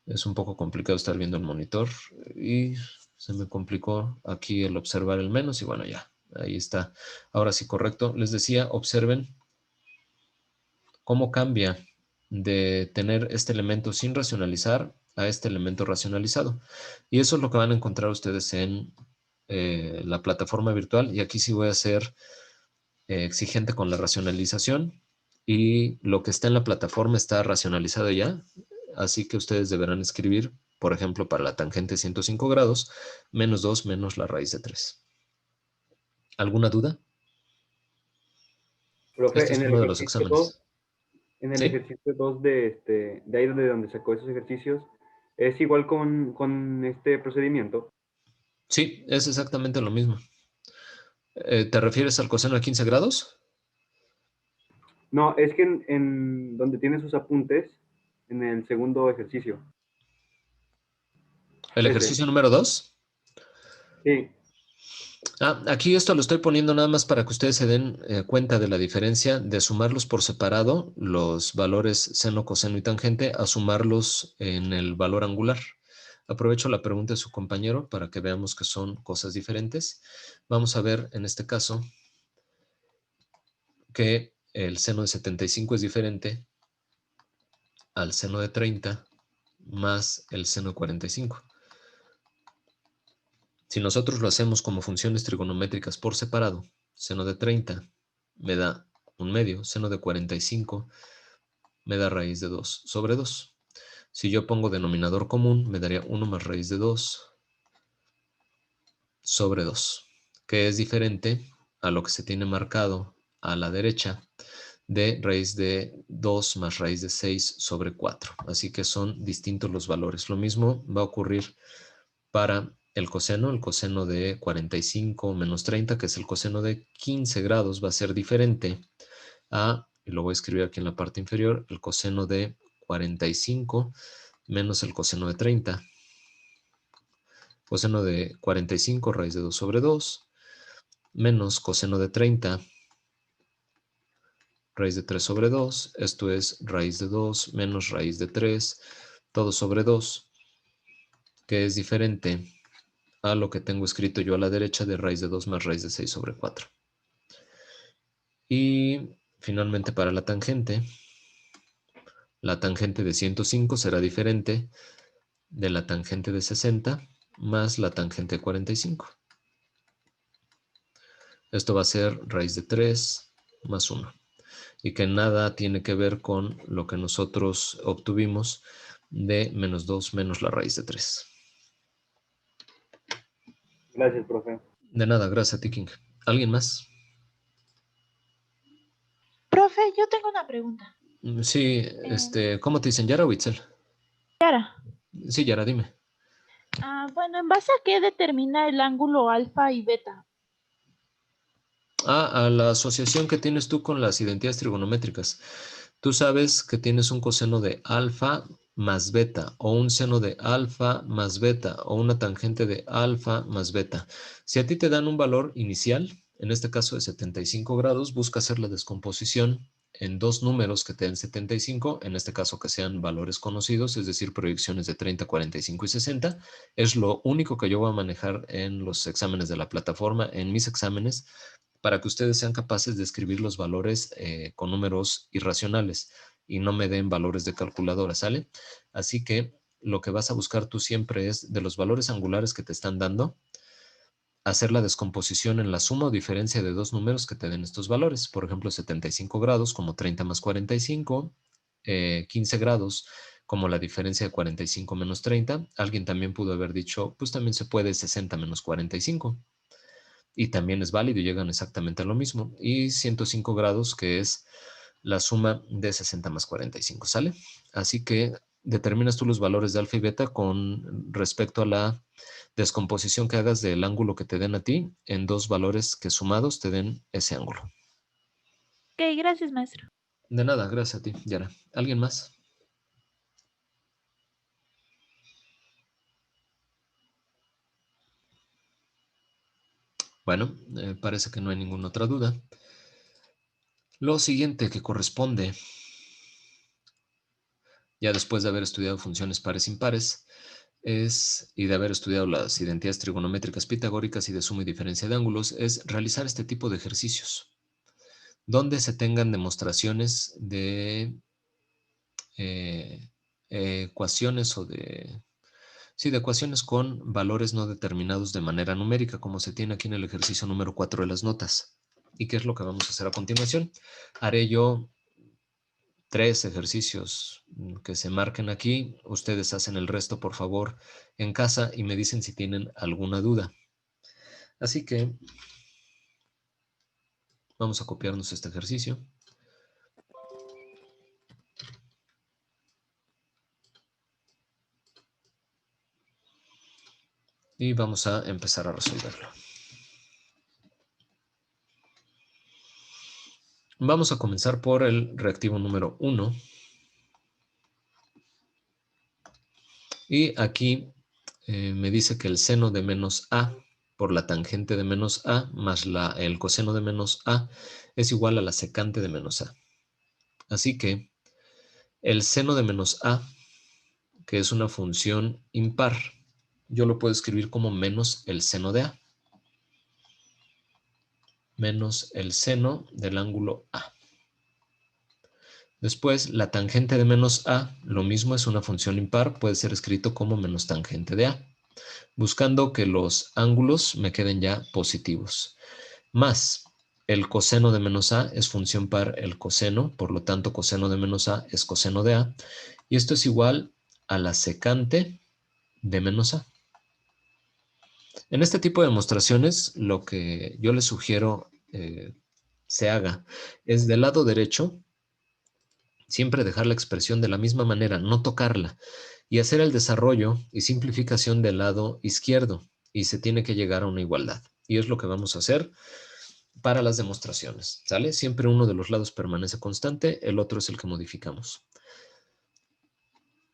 Es un poco complicado estar viendo el monitor y se me complicó aquí el observar el menos y bueno, ya, ahí está. Ahora sí, correcto. Les decía, observen cómo cambia de tener este elemento sin racionalizar a este elemento racionalizado. Y eso es lo que van a encontrar ustedes en la plataforma virtual. Y aquí sí voy a ser exigente con la racionalización. Y lo que está en la plataforma está racionalizado ya. Así que ustedes deberán escribir, por ejemplo, para la tangente 105 grados, menos 2 menos la raíz de 3. ¿Alguna duda? Profe, Este es en el uno de los ejercicio 2, exámenes. en el ¿Sí? ejercicio 2 de ahí de donde sacó esos ejercicios, ¿es igual con este procedimiento? Sí, es exactamente lo mismo. ¿Te refieres al coseno de 15 grados? No, es que en donde tiene sus apuntes, en el segundo ejercicio. ¿El Ese, ejercicio número 2? sí. Aquí esto lo estoy poniendo nada más para que ustedes se den cuenta de la diferencia de sumarlos por separado, los valores seno, coseno y tangente, a sumarlos en el valor angular. Aprovecho la pregunta de su compañero para que veamos que son cosas diferentes. Vamos a ver en este caso que el seno de 75 es diferente al seno de 30 más el seno de 45. Si nosotros lo hacemos como funciones trigonométricas por separado, seno de 30 me da 1/2, seno de 45 me da raíz de 2 sobre 2. Si yo pongo denominador común, me daría 1 más raíz de 2 sobre 2, que es diferente a lo que se tiene marcado a la derecha de raíz de 2 más raíz de 6 sobre 4. Así que son distintos los valores. Lo mismo va a ocurrir para el coseno de 45 menos 30, que es el coseno de 15 grados, va a ser diferente a, y lo voy a escribir aquí en la parte inferior, el coseno de 45 menos el coseno de 30. Coseno de 45, raíz de 2 sobre 2, menos coseno de 30, raíz de 3 sobre 2. Esto es raíz de 2 menos raíz de 3, todo sobre 2, que es diferente a lo que tengo escrito yo a la derecha de raíz de 2 más raíz de 6 sobre 4. Y finalmente para la tangente de 105 será diferente de la tangente de 60 más la tangente de 45. Esto va a ser raíz de 3 más 1. Y que nada tiene que ver con lo que nosotros obtuvimos de menos 2 menos la raíz de 3. Gracias, profe. De nada, gracias a ti, King. ¿Alguien más? Profe, yo tengo una pregunta. Sí, ¿cómo te dicen? ¿Yara o Itzel? Yara. Sí, Yara, dime. Bueno, ¿en base a qué determina el ángulo alfa y beta? A la asociación que tienes tú con las identidades trigonométricas. Tú sabes que tienes un coseno de alfa más beta, o un seno de alfa más beta, o una tangente de alfa más beta. Si a ti te dan un valor inicial, en este caso de 75 grados, busca hacer la descomposición en dos números que te den 75, en este caso que sean valores conocidos, es decir, proyecciones de 30, 45 y 60. Es lo único que yo voy a manejar en los exámenes de la plataforma, en mis exámenes, para que ustedes sean capaces de escribir los valores con números irracionales y no me den valores de calculadora, ¿sale? Así que lo que vas a buscar tú siempre es de los valores angulares que te están dando, hacer la descomposición en la suma o diferencia de dos números que te den estos valores. Por ejemplo, 75 grados como 30 más 45, 15 grados como la diferencia de 45 menos 30. Alguien también pudo haber dicho, pues también se puede 60 menos 45. Y también es válido y llegan exactamente a lo mismo. Y 105 grados, que es la suma de 60 más 45, ¿sale? Así que determinas tú los valores de alfa y beta con respecto a la descomposición que hagas del ángulo que te den a ti en dos valores que sumados te den ese ángulo. Ok, gracias, maestro. De nada, gracias a ti, Yara. ¿Alguien más? Bueno, parece que no hay ninguna otra duda. Lo siguiente que corresponde, ya después de haber estudiado funciones pares e impares, y de haber estudiado las identidades trigonométricas pitagóricas y de suma y diferencia de ángulos, es realizar este tipo de ejercicios, donde se tengan demostraciones de ecuaciones o de ecuaciones con valores no determinados de manera numérica, como se tiene aquí en el ejercicio número 4 de las notas. ¿Y qué es lo que vamos a hacer a continuación? Haré yo 3 ejercicios que se marquen aquí. Ustedes hacen el resto, por favor, en casa y me dicen si tienen alguna duda. Así que vamos a copiarnos este ejercicio. Y vamos a empezar a resolverlo. Vamos a comenzar por el reactivo número 1. Y aquí me dice que el seno de menos a por la tangente de menos a más el coseno de menos a es igual a la secante de menos a. Así que el seno de menos a, que es una función impar, yo lo puedo escribir como menos el seno de a. Menos el seno del ángulo a. Después, la tangente de menos a, lo mismo, es una función impar, puede ser escrito como menos tangente de a, buscando que los ángulos me queden ya positivos. Más el coseno de menos a es función par el coseno, por lo tanto coseno de menos a es coseno de a, y esto es igual a la secante de menos a. En este tipo de demostraciones, lo que yo les sugiero se haga es del lado derecho, siempre dejar la expresión de la misma manera, no tocarla, y hacer el desarrollo y simplificación del lado izquierdo, y se tiene que llegar a una igualdad. Y es lo que vamos a hacer para las demostraciones, ¿sale? Siempre uno de los lados permanece constante, el otro es el que modificamos.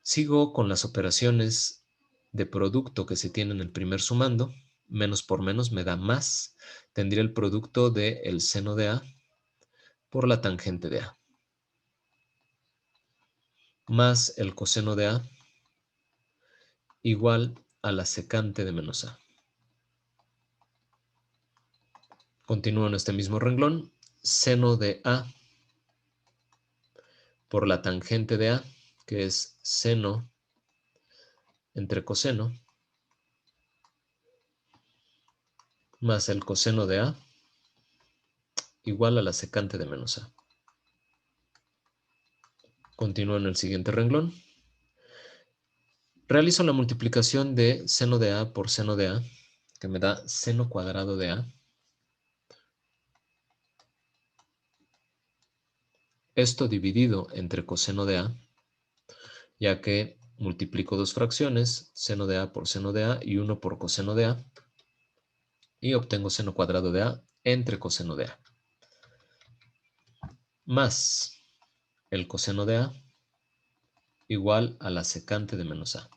Sigo con las operaciones de producto que se tienen en el primer sumando. Menos por menos me da más. Tendría el producto del seno de a por la tangente de a. Más el coseno de a igual a la secante de menos a. Continúo en este mismo renglón. Seno de a por la tangente de a, que es seno entre coseno, más el coseno de a igual a la secante de menos a. Continúo en el siguiente renglón. Realizo la multiplicación de seno de a por seno de a, que me da seno cuadrado de a. Esto dividido entre coseno de a, ya que multiplico dos fracciones, seno de a por seno de a y 1 por coseno de a, y obtengo seno cuadrado de a entre coseno de a. Más el coseno de a igual a la secante de menos A.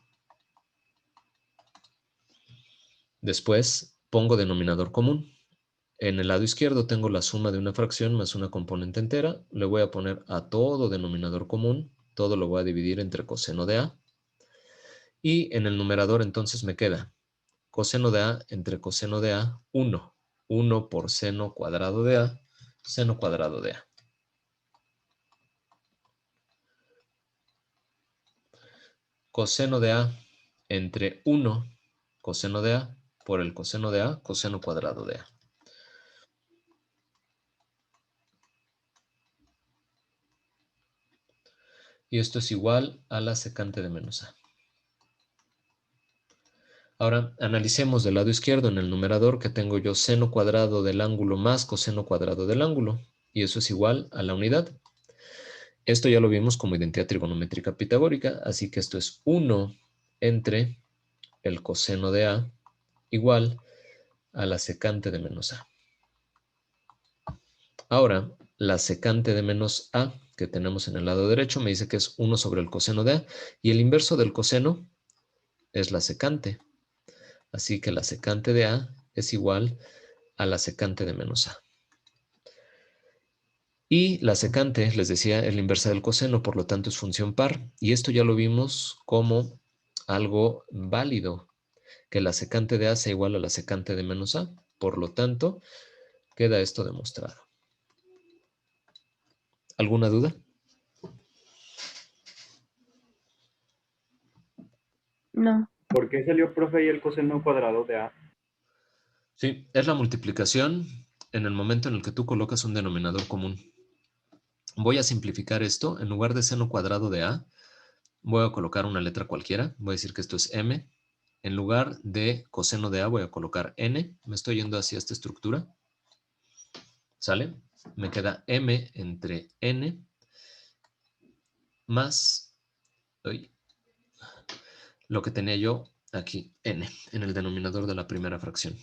Después pongo denominador común. En el lado izquierdo tengo la suma de una fracción más una componente entera. Le voy a poner a todo denominador común. Todo lo voy a dividir entre coseno de A. Y en el numerador entonces me queda coseno de A entre coseno de A, 1. 1 por seno cuadrado de A, seno cuadrado de A. Coseno de A entre 1 coseno de A por el coseno de A, coseno cuadrado de A. Y esto es igual a la secante de menos A. Ahora analicemos del lado izquierdo en el numerador que tengo yo seno cuadrado del ángulo más coseno cuadrado del ángulo. Y eso es igual a la unidad. Esto ya lo vimos como identidad trigonométrica pitagórica, así que esto es 1 entre el coseno de A igual a la secante de menos A. Ahora, la secante de menos A que tenemos en el lado derecho me dice que es 1 sobre el coseno de A y el inverso del coseno es la secante. Así que la secante de A es igual a la secante de menos A. Y la secante, les decía, es la inversa del coseno, por lo tanto es función par. Y esto ya lo vimos como algo válido, que la secante de A sea igual a la secante de menos A. Por lo tanto, queda esto demostrado. ¿Alguna duda? No. ¿Por qué salió, profe, ahí el coseno cuadrado de A? Sí, es la multiplicación en el momento en el que tú colocas un denominador común. Voy a simplificar esto. En lugar de seno cuadrado de A, voy a colocar una letra cualquiera. Voy a decir que esto es M. En lugar de coseno de A, voy a colocar N. Me estoy yendo hacia esta estructura. ¿Sale? Me queda M entre N más lo que tenía yo aquí, N, en el denominador de la primera fracción.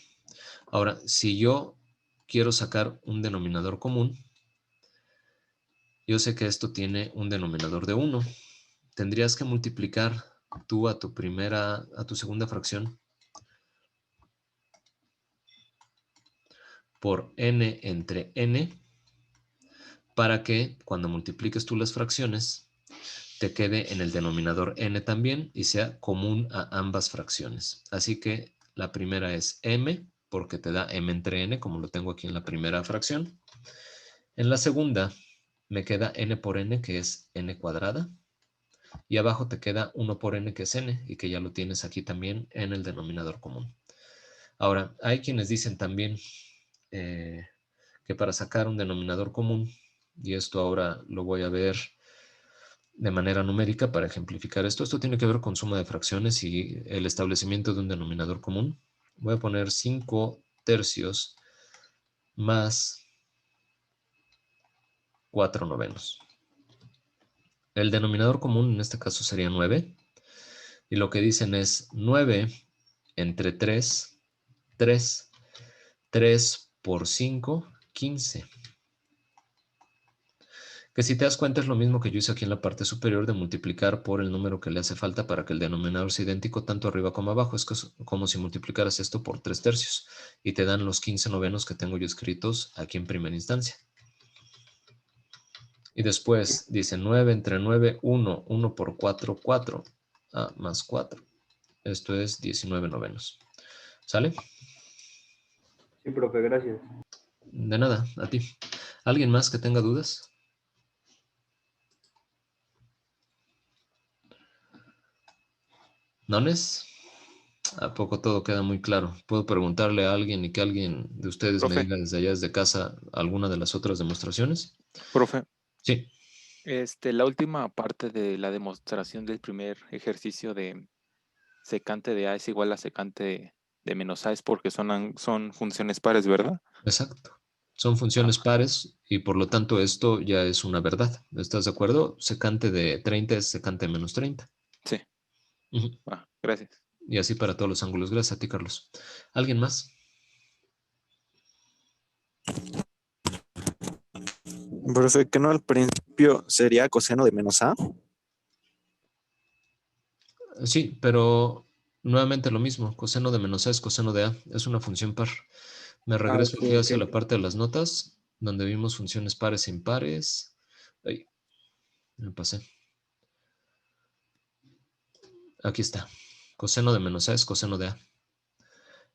Ahora, si yo quiero sacar un denominador común, yo sé que esto tiene un denominador de 1. Tendrías que multiplicar tú a tu segunda fracción por N entre N para que cuando multipliques tú las fracciones te quede en el denominador N también y sea común a ambas fracciones. Así que la primera es M porque te da M entre N como lo tengo aquí en la primera fracción. En la segunda me queda N por N que es N cuadrada. Y abajo te queda 1 por N que es N y que ya lo tienes aquí también en el denominador común. Ahora, hay quienes dicen también que para sacar un denominador común, y esto ahora lo voy a ver de manera numérica para ejemplificar esto tiene que ver con suma de fracciones y el establecimiento de un denominador común. Voy a poner 5 tercios más 4 novenos. El denominador común en este caso sería 9. Y lo que dicen es 9 entre 3, 3. 3 por 5, 15. Que si te das cuenta es lo mismo que yo hice aquí en la parte superior de multiplicar por el número que le hace falta para que el denominador sea idéntico tanto arriba como abajo. Es como si multiplicaras esto por 3 tercios y te dan los 15 novenos que tengo yo escritos aquí en primera instancia. Y después dice 9 entre 9, 1. 1 por 4, 4. Más 4. Esto es 19 novenos. ¿Sale? Sí, profe, gracias. De nada, a ti. ¿Alguien más que tenga dudas? ¿Nones? ¿A poco todo queda muy claro? ¿Puedo preguntarle a alguien y que alguien de ustedes me Profe, diga desde allá, desde casa, alguna de las otras demostraciones? profe, Sí. la última parte de la demostración del primer ejercicio de secante de A es igual a secante de menos A es porque son funciones pares, ¿verdad? Exacto. Son funciones pares y por lo tanto esto ya es una verdad. ¿Estás de acuerdo? Secante de 30 es secante de menos 30. Sí. Ujú. Gracias. Y así para todos los ángulos. Gracias a ti, Carlos. ¿Alguien más? Profe, ¿que no al principio sería coseno de menos A? Sí, pero nuevamente lo mismo. Coseno de menos a es coseno de a. Es una función par. Me regreso sí, aquí hacia ok. la parte de las notas, donde vimos funciones pares e impares. Ahí, me pasé. Aquí está. Coseno de menos a es coseno de a.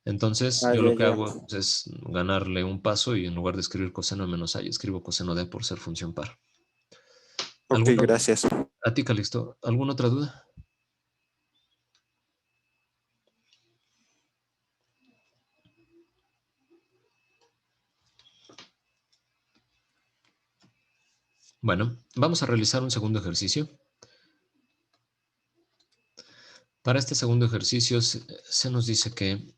Entonces, yo Ya, lo que ya. hago es ganarle un paso y en lugar de escribir coseno de menos a, yo escribo coseno de a por ser función par. Ok, gracias. A ti, Calixto, ¿alguna otra duda? Bueno, vamos a realizar un segundo ejercicio. Para este segundo ejercicio se nos dice que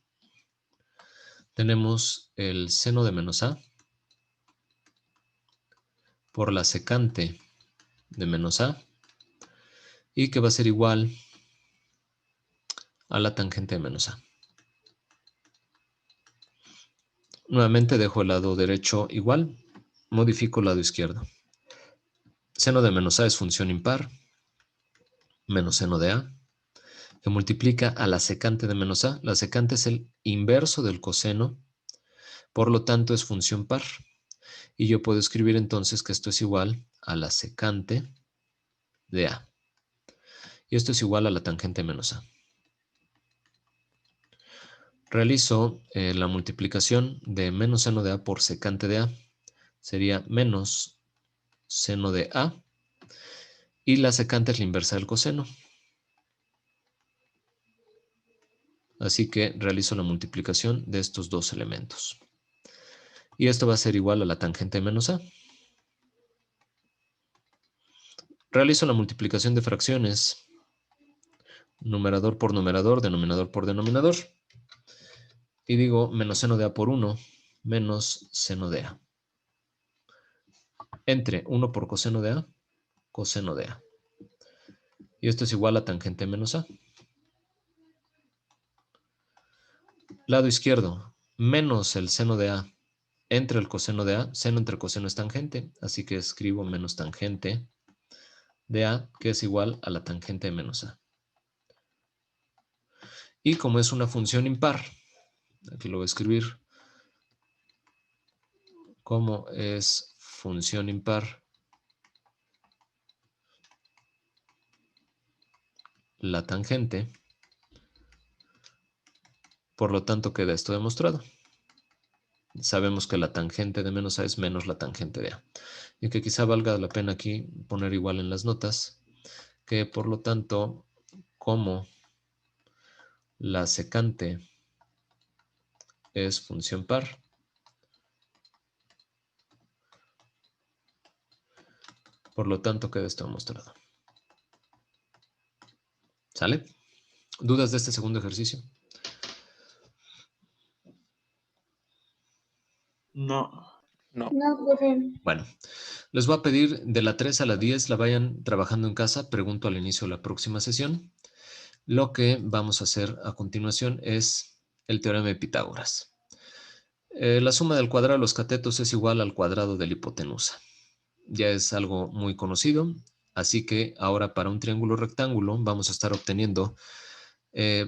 tenemos el seno de menos a por la secante de menos a y que va a ser igual a la tangente de menos a. Nuevamente dejo el lado derecho igual, modifico el lado izquierdo. Seno de menos a es función impar, menos seno de a, que multiplica a la secante de menos a. La secante es el inverso del coseno, por lo tanto es función par. Y yo puedo escribir entonces que esto es igual a la secante de a. Y esto es igual a la tangente de menos a. Realizo la multiplicación de menos seno de a por secante de a. Sería menos seno de a. Y la secante es la inversa del coseno. Así que realizo la multiplicación de estos dos elementos. Y esto va a ser igual a la tangente de menos a. Realizo la multiplicación de fracciones. Numerador por numerador, denominador por denominador. Y digo menos seno de a por 1 menos seno de a. Entre 1 por coseno de a, coseno de a. Y esto es igual a tangente menos a. Lado izquierdo, menos el seno de a entre el coseno de a. Seno entre coseno es tangente, así que escribo menos tangente de a, que es igual a la tangente de menos a. Y como es una función impar, aquí lo voy a escribir, como es función impar, la tangente, por lo tanto queda esto demostrado. Sabemos que la tangente de menos a es menos la tangente de a. Y que quizá valga la pena aquí poner igual en las notas, que por lo tanto, como la secante es función par, por lo tanto queda esto demostrado. ¿Sale? ¿Dudas de este segundo ejercicio? No. No. No, profe. Bueno, les voy a pedir de la 3 a la 10 la vayan trabajando en casa. Pregunto al inicio de la próxima sesión. Lo que vamos a hacer a continuación es el teorema de Pitágoras. La suma del cuadrado de los catetos es igual al cuadrado de la hipotenusa. Ya es algo muy conocido, así que ahora para un triángulo rectángulo vamos a estar obteniendo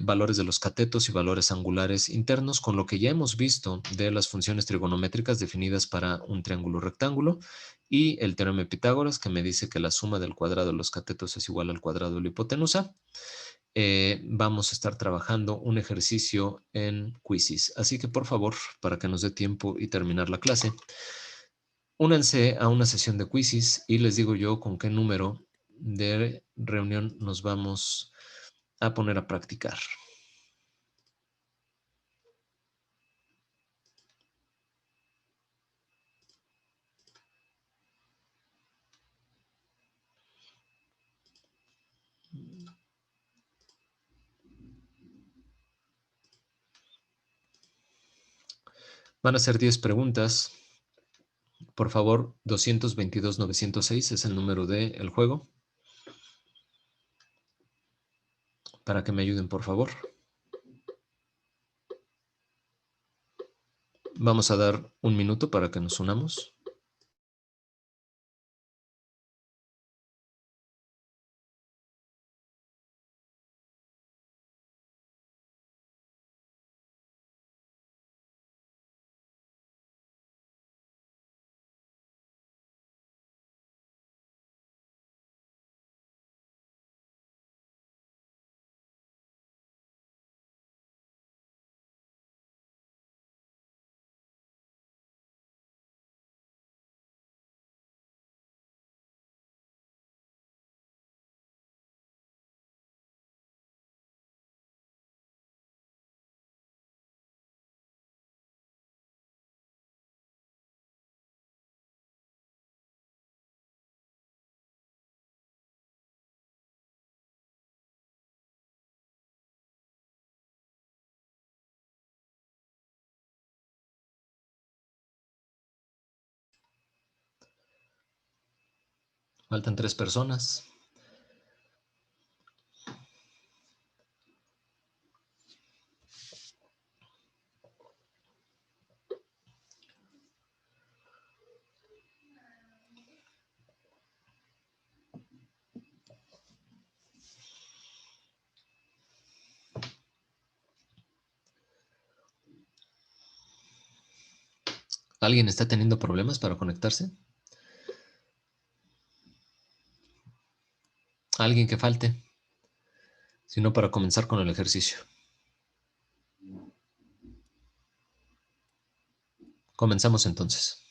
valores de los catetos y valores angulares internos, con lo que ya hemos visto de las funciones trigonométricas definidas para un triángulo rectángulo y el teorema de Pitágoras, que me dice que la suma del cuadrado de los catetos es igual al cuadrado de la hipotenusa. Vamos a estar trabajando un ejercicio en Quizzes. Así que por favor, para que nos dé tiempo y terminar la clase, únanse a una sesión de Quizzes y les digo yo con qué número de reunión nos vamos a poner a practicar. Van a ser 10 preguntas. Por favor, 222-906 es el número del juego. Para que me ayuden, por favor. Vamos a dar un minuto para que nos unamos. Faltan 3 personas. ¿Alguien está teniendo problemas para conectarse? ¿Alguien que falte? Si no, para comenzar con el ejercicio. Comenzamos entonces.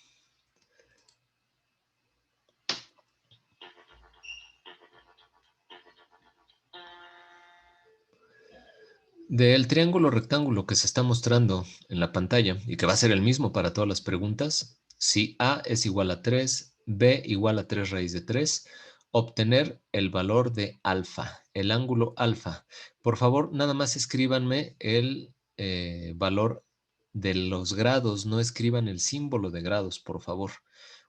Del triángulo rectángulo que se está mostrando en la pantalla y que va a ser el mismo para todas las preguntas, si A es igual a 3, B igual a 3 raíz de 3, obtener el valor de alfa, el ángulo alfa. Por favor, nada más escríbanme el valor de los grados, no escriban el símbolo de grados, por favor.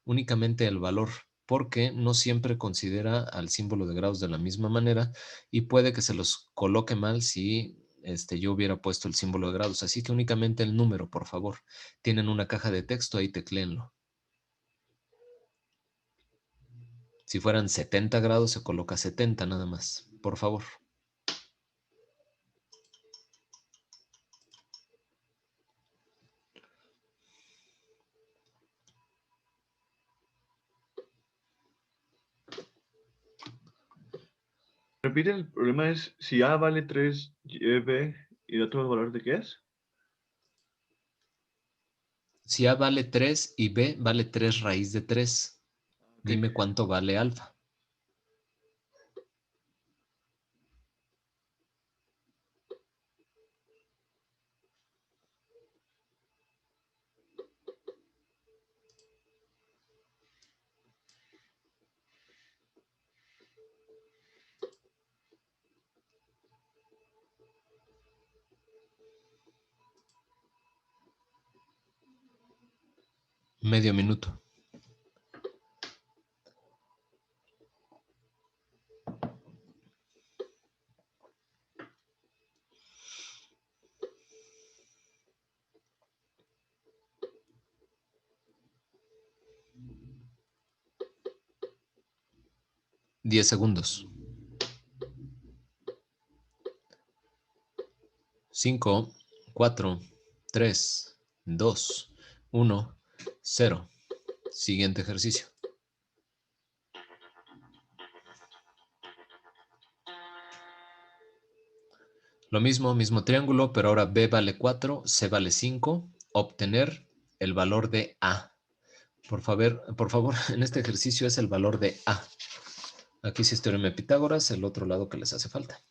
Únicamente el valor, porque no siempre considera al símbolo de grados de la misma manera y puede que se los coloque mal si yo hubiera puesto el símbolo de grados. Así que únicamente el número, por favor. Tienen una caja de texto, ahí tecléenlo. Si fueran 70 grados, se coloca 70 nada más, por favor. Repite, el problema es si A vale 3, B y el otro valor de qué es. Si A vale 3 y B vale 3 raíz de 3, dime cuánto vale alfa. Medio minuto. Diez segundos. 5, 4, 3, 2, 1, 0. Siguiente ejercicio. Lo mismo, mismo triángulo, pero ahora B vale 4, C vale 5. Obtener el valor de A. Por favor, en este ejercicio es el valor de A. Aquí sí es teorema de Pitágoras, el otro lado que les hace falta.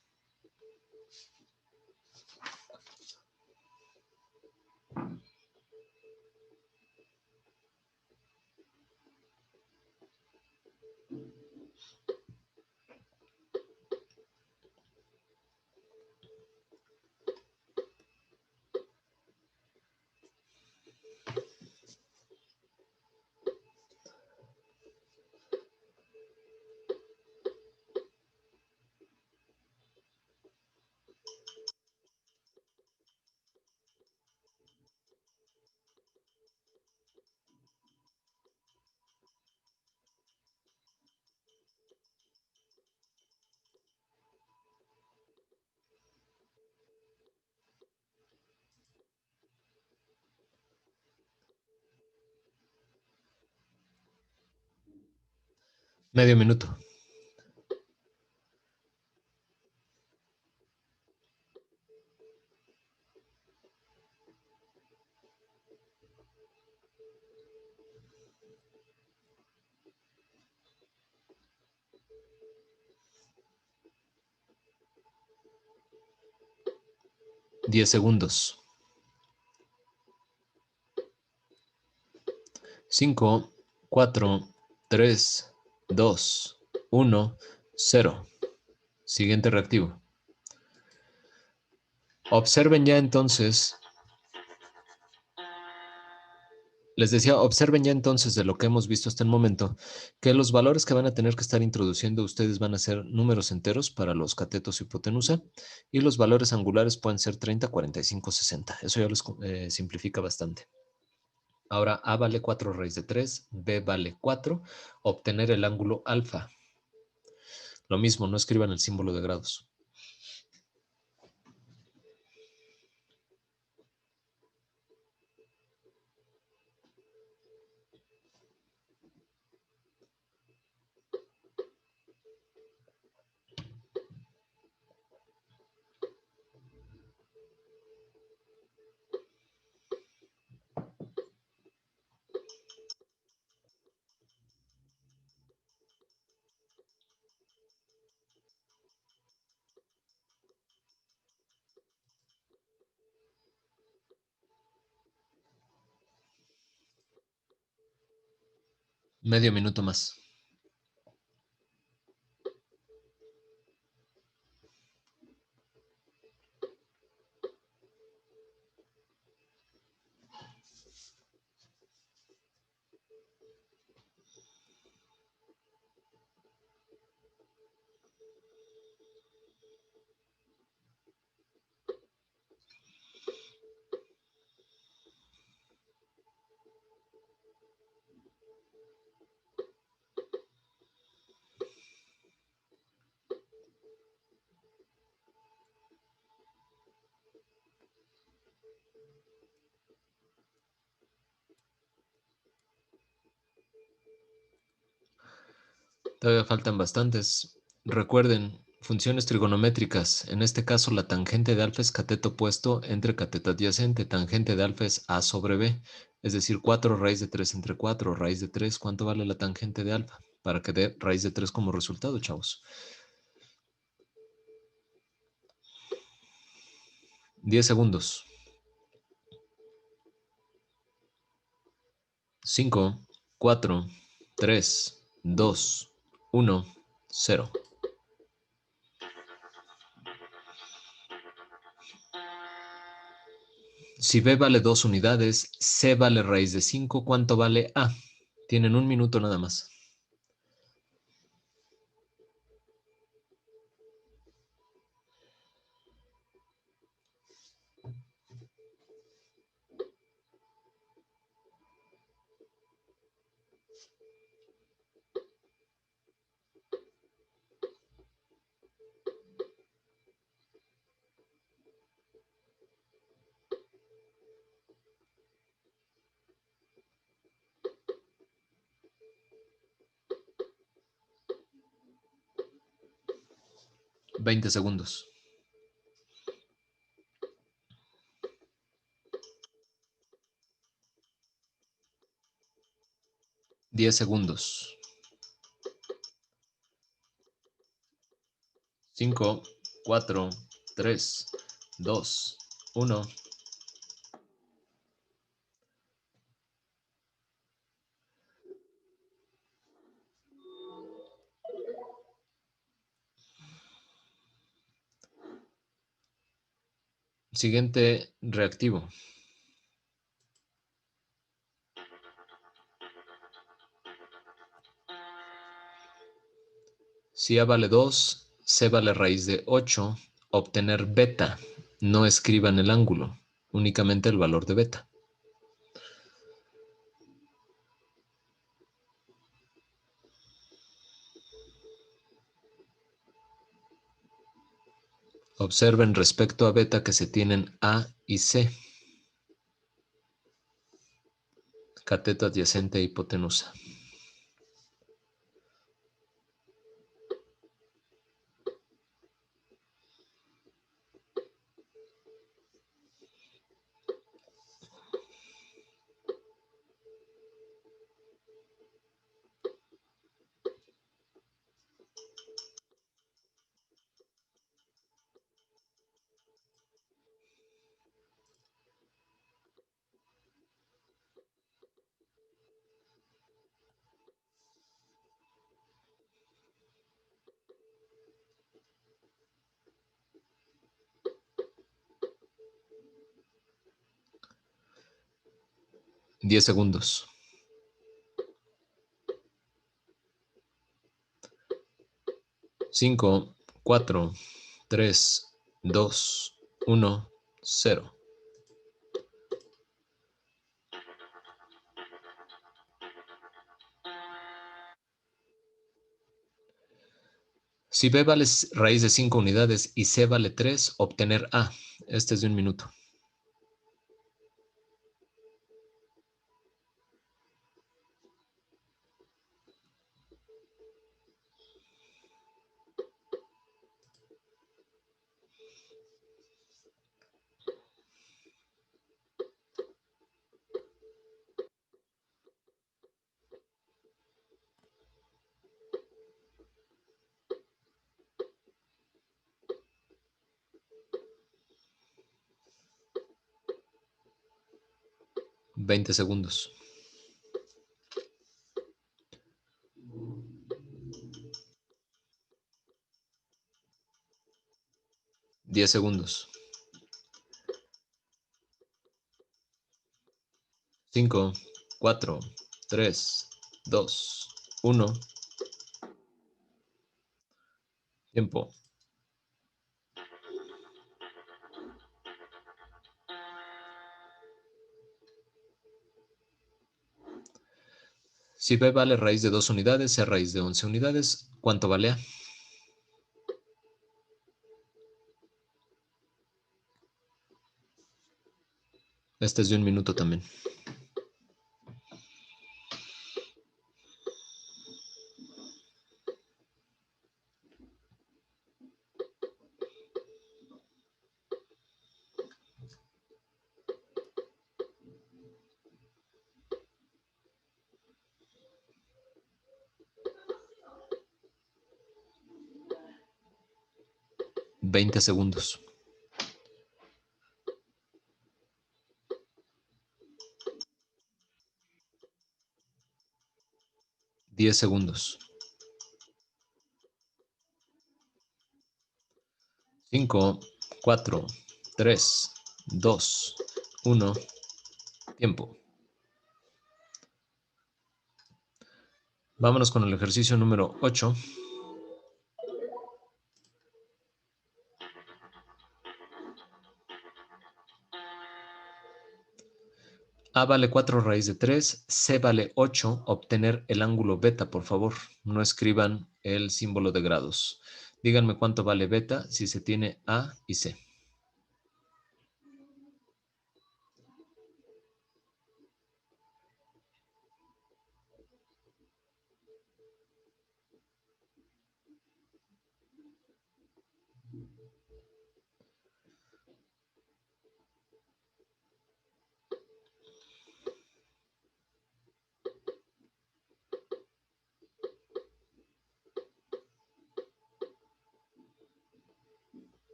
Medio minuto. Diez segundos. 5, 4, 3, 2, 1, 0. Siguiente reactivo. Observen ya entonces Les decía, observen ya entonces de lo que hemos visto hasta el momento, que los valores que van a tener que estar introduciendo ustedes van a ser números enteros para los catetos hipotenusa y los valores angulares pueden ser 30, 45, 60. Eso ya los simplifica bastante. Ahora A vale 4 raíz de 3, B vale 4, obtener el ángulo alfa. Lo mismo, no escriban el símbolo de grados. Medio minuto más. Todavía faltan bastantes. Recuerden, funciones trigonométricas. En este caso, la tangente de alfa es cateto opuesto entre cateto adyacente. Tangente de alfa es A sobre B. Es decir, 4 raíz de 3 entre 4 raíz de 3. ¿Cuánto vale la tangente de alfa? Para que dé raíz de 3 como resultado, chavos. 10 segundos. 5, 4, 3, 2, 1, 0. Si B vale 2 unidades, C vale raíz de 5, ¿cuánto vale A? Tienen un minuto nada más. Veinte segundos. 10 segundos. 5, 4, 3, 2, 1. Siguiente reactivo. Si A vale 2, C vale raíz de 8, obtener beta. No escriban el ángulo, únicamente el valor de beta. Observen respecto a beta que se tienen A y C. Cateto adyacente e hipotenusa. 10 segundos. 5, 4, 3, 2, 1, 0. Si B vale raíz de 5 unidades y C vale 3, obtener A. Este es de 1 minuto. $20 segundos. 10 segundos. 5, 4, 3, 2, 1. Tiempo. Si B vale raíz de 2 unidades, C raíz de 11 unidades, ¿cuánto vale A? Este es de 1 minuto también. $20 segundos. 10 segundos. 5, 4, 3, 2, 1. Tiempo. Vámonos con el ejercicio número 8. A vale 4 raíz de 3, C vale 8. Obtener el ángulo beta, por favor. No escriban el símbolo de grados. Díganme cuánto vale beta si se tiene A y C.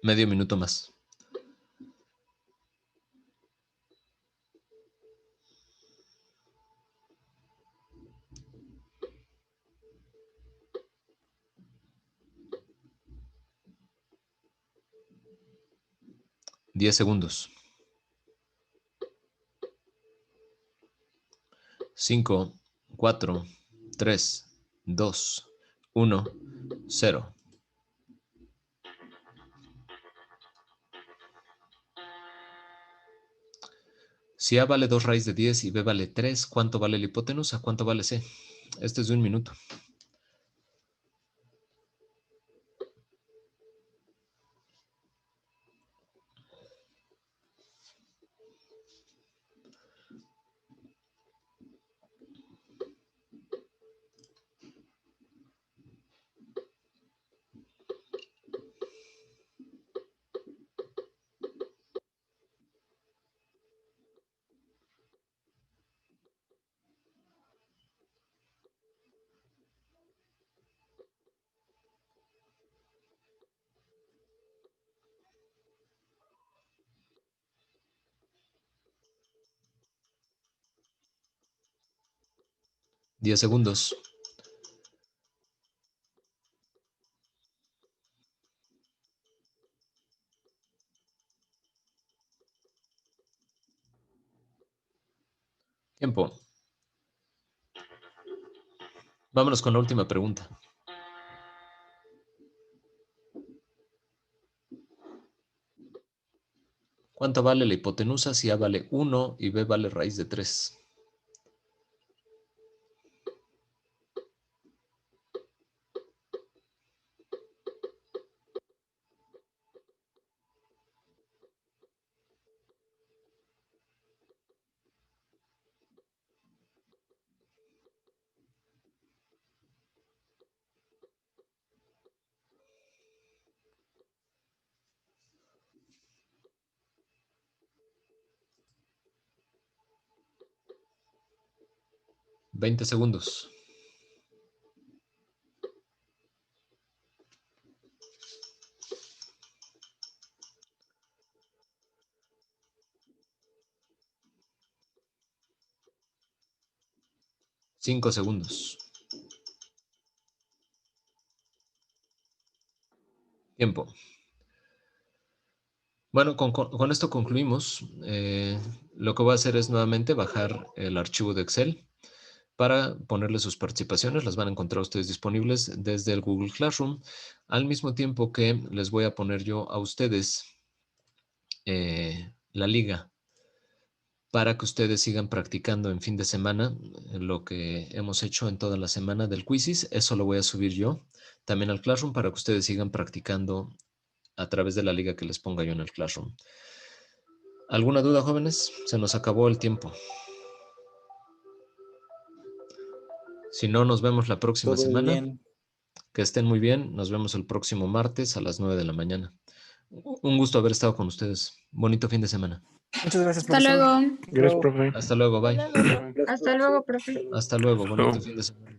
Medio minuto más. $10 segundos. 5, 4, 3, 2, 1, 0. Si A vale 2 raíz de 10 y B vale 3, ¿cuánto vale la hipotenusa? ¿Cuánto vale C? Este es de 1 minuto. $10 segundos. Tiempo. Vámonos con la última pregunta. ¿Cuánto vale la hipotenusa si A vale 1 y B vale raíz de 3? $20. 5 segundos. Tiempo. Bueno, con esto concluimos. Lo que voy a hacer es nuevamente bajar el archivo de Excel para ponerle sus participaciones. Las van a encontrar ustedes disponibles desde el Google Classroom, al mismo tiempo que les voy a poner yo a ustedes la liga para que ustedes sigan practicando en fin de semana lo que hemos hecho en toda la semana del Quizzes. Eso lo voy a subir yo también al Classroom para que ustedes sigan practicando a través de la liga que les ponga yo en el Classroom. ¿Alguna duda, jóvenes? Se nos acabó el tiempo. Si no, nos vemos la próxima Todo semana. bien. Que estén muy bien. Nos vemos el próximo martes a las 9 de la mañana. Un gusto haber estado con ustedes. Bonito fin de semana. Muchas gracias, Hasta profesor. luego. Gracias, profe. Hasta luego. Bye. Hasta luego, profe. Hasta luego. Bonito fin de semana.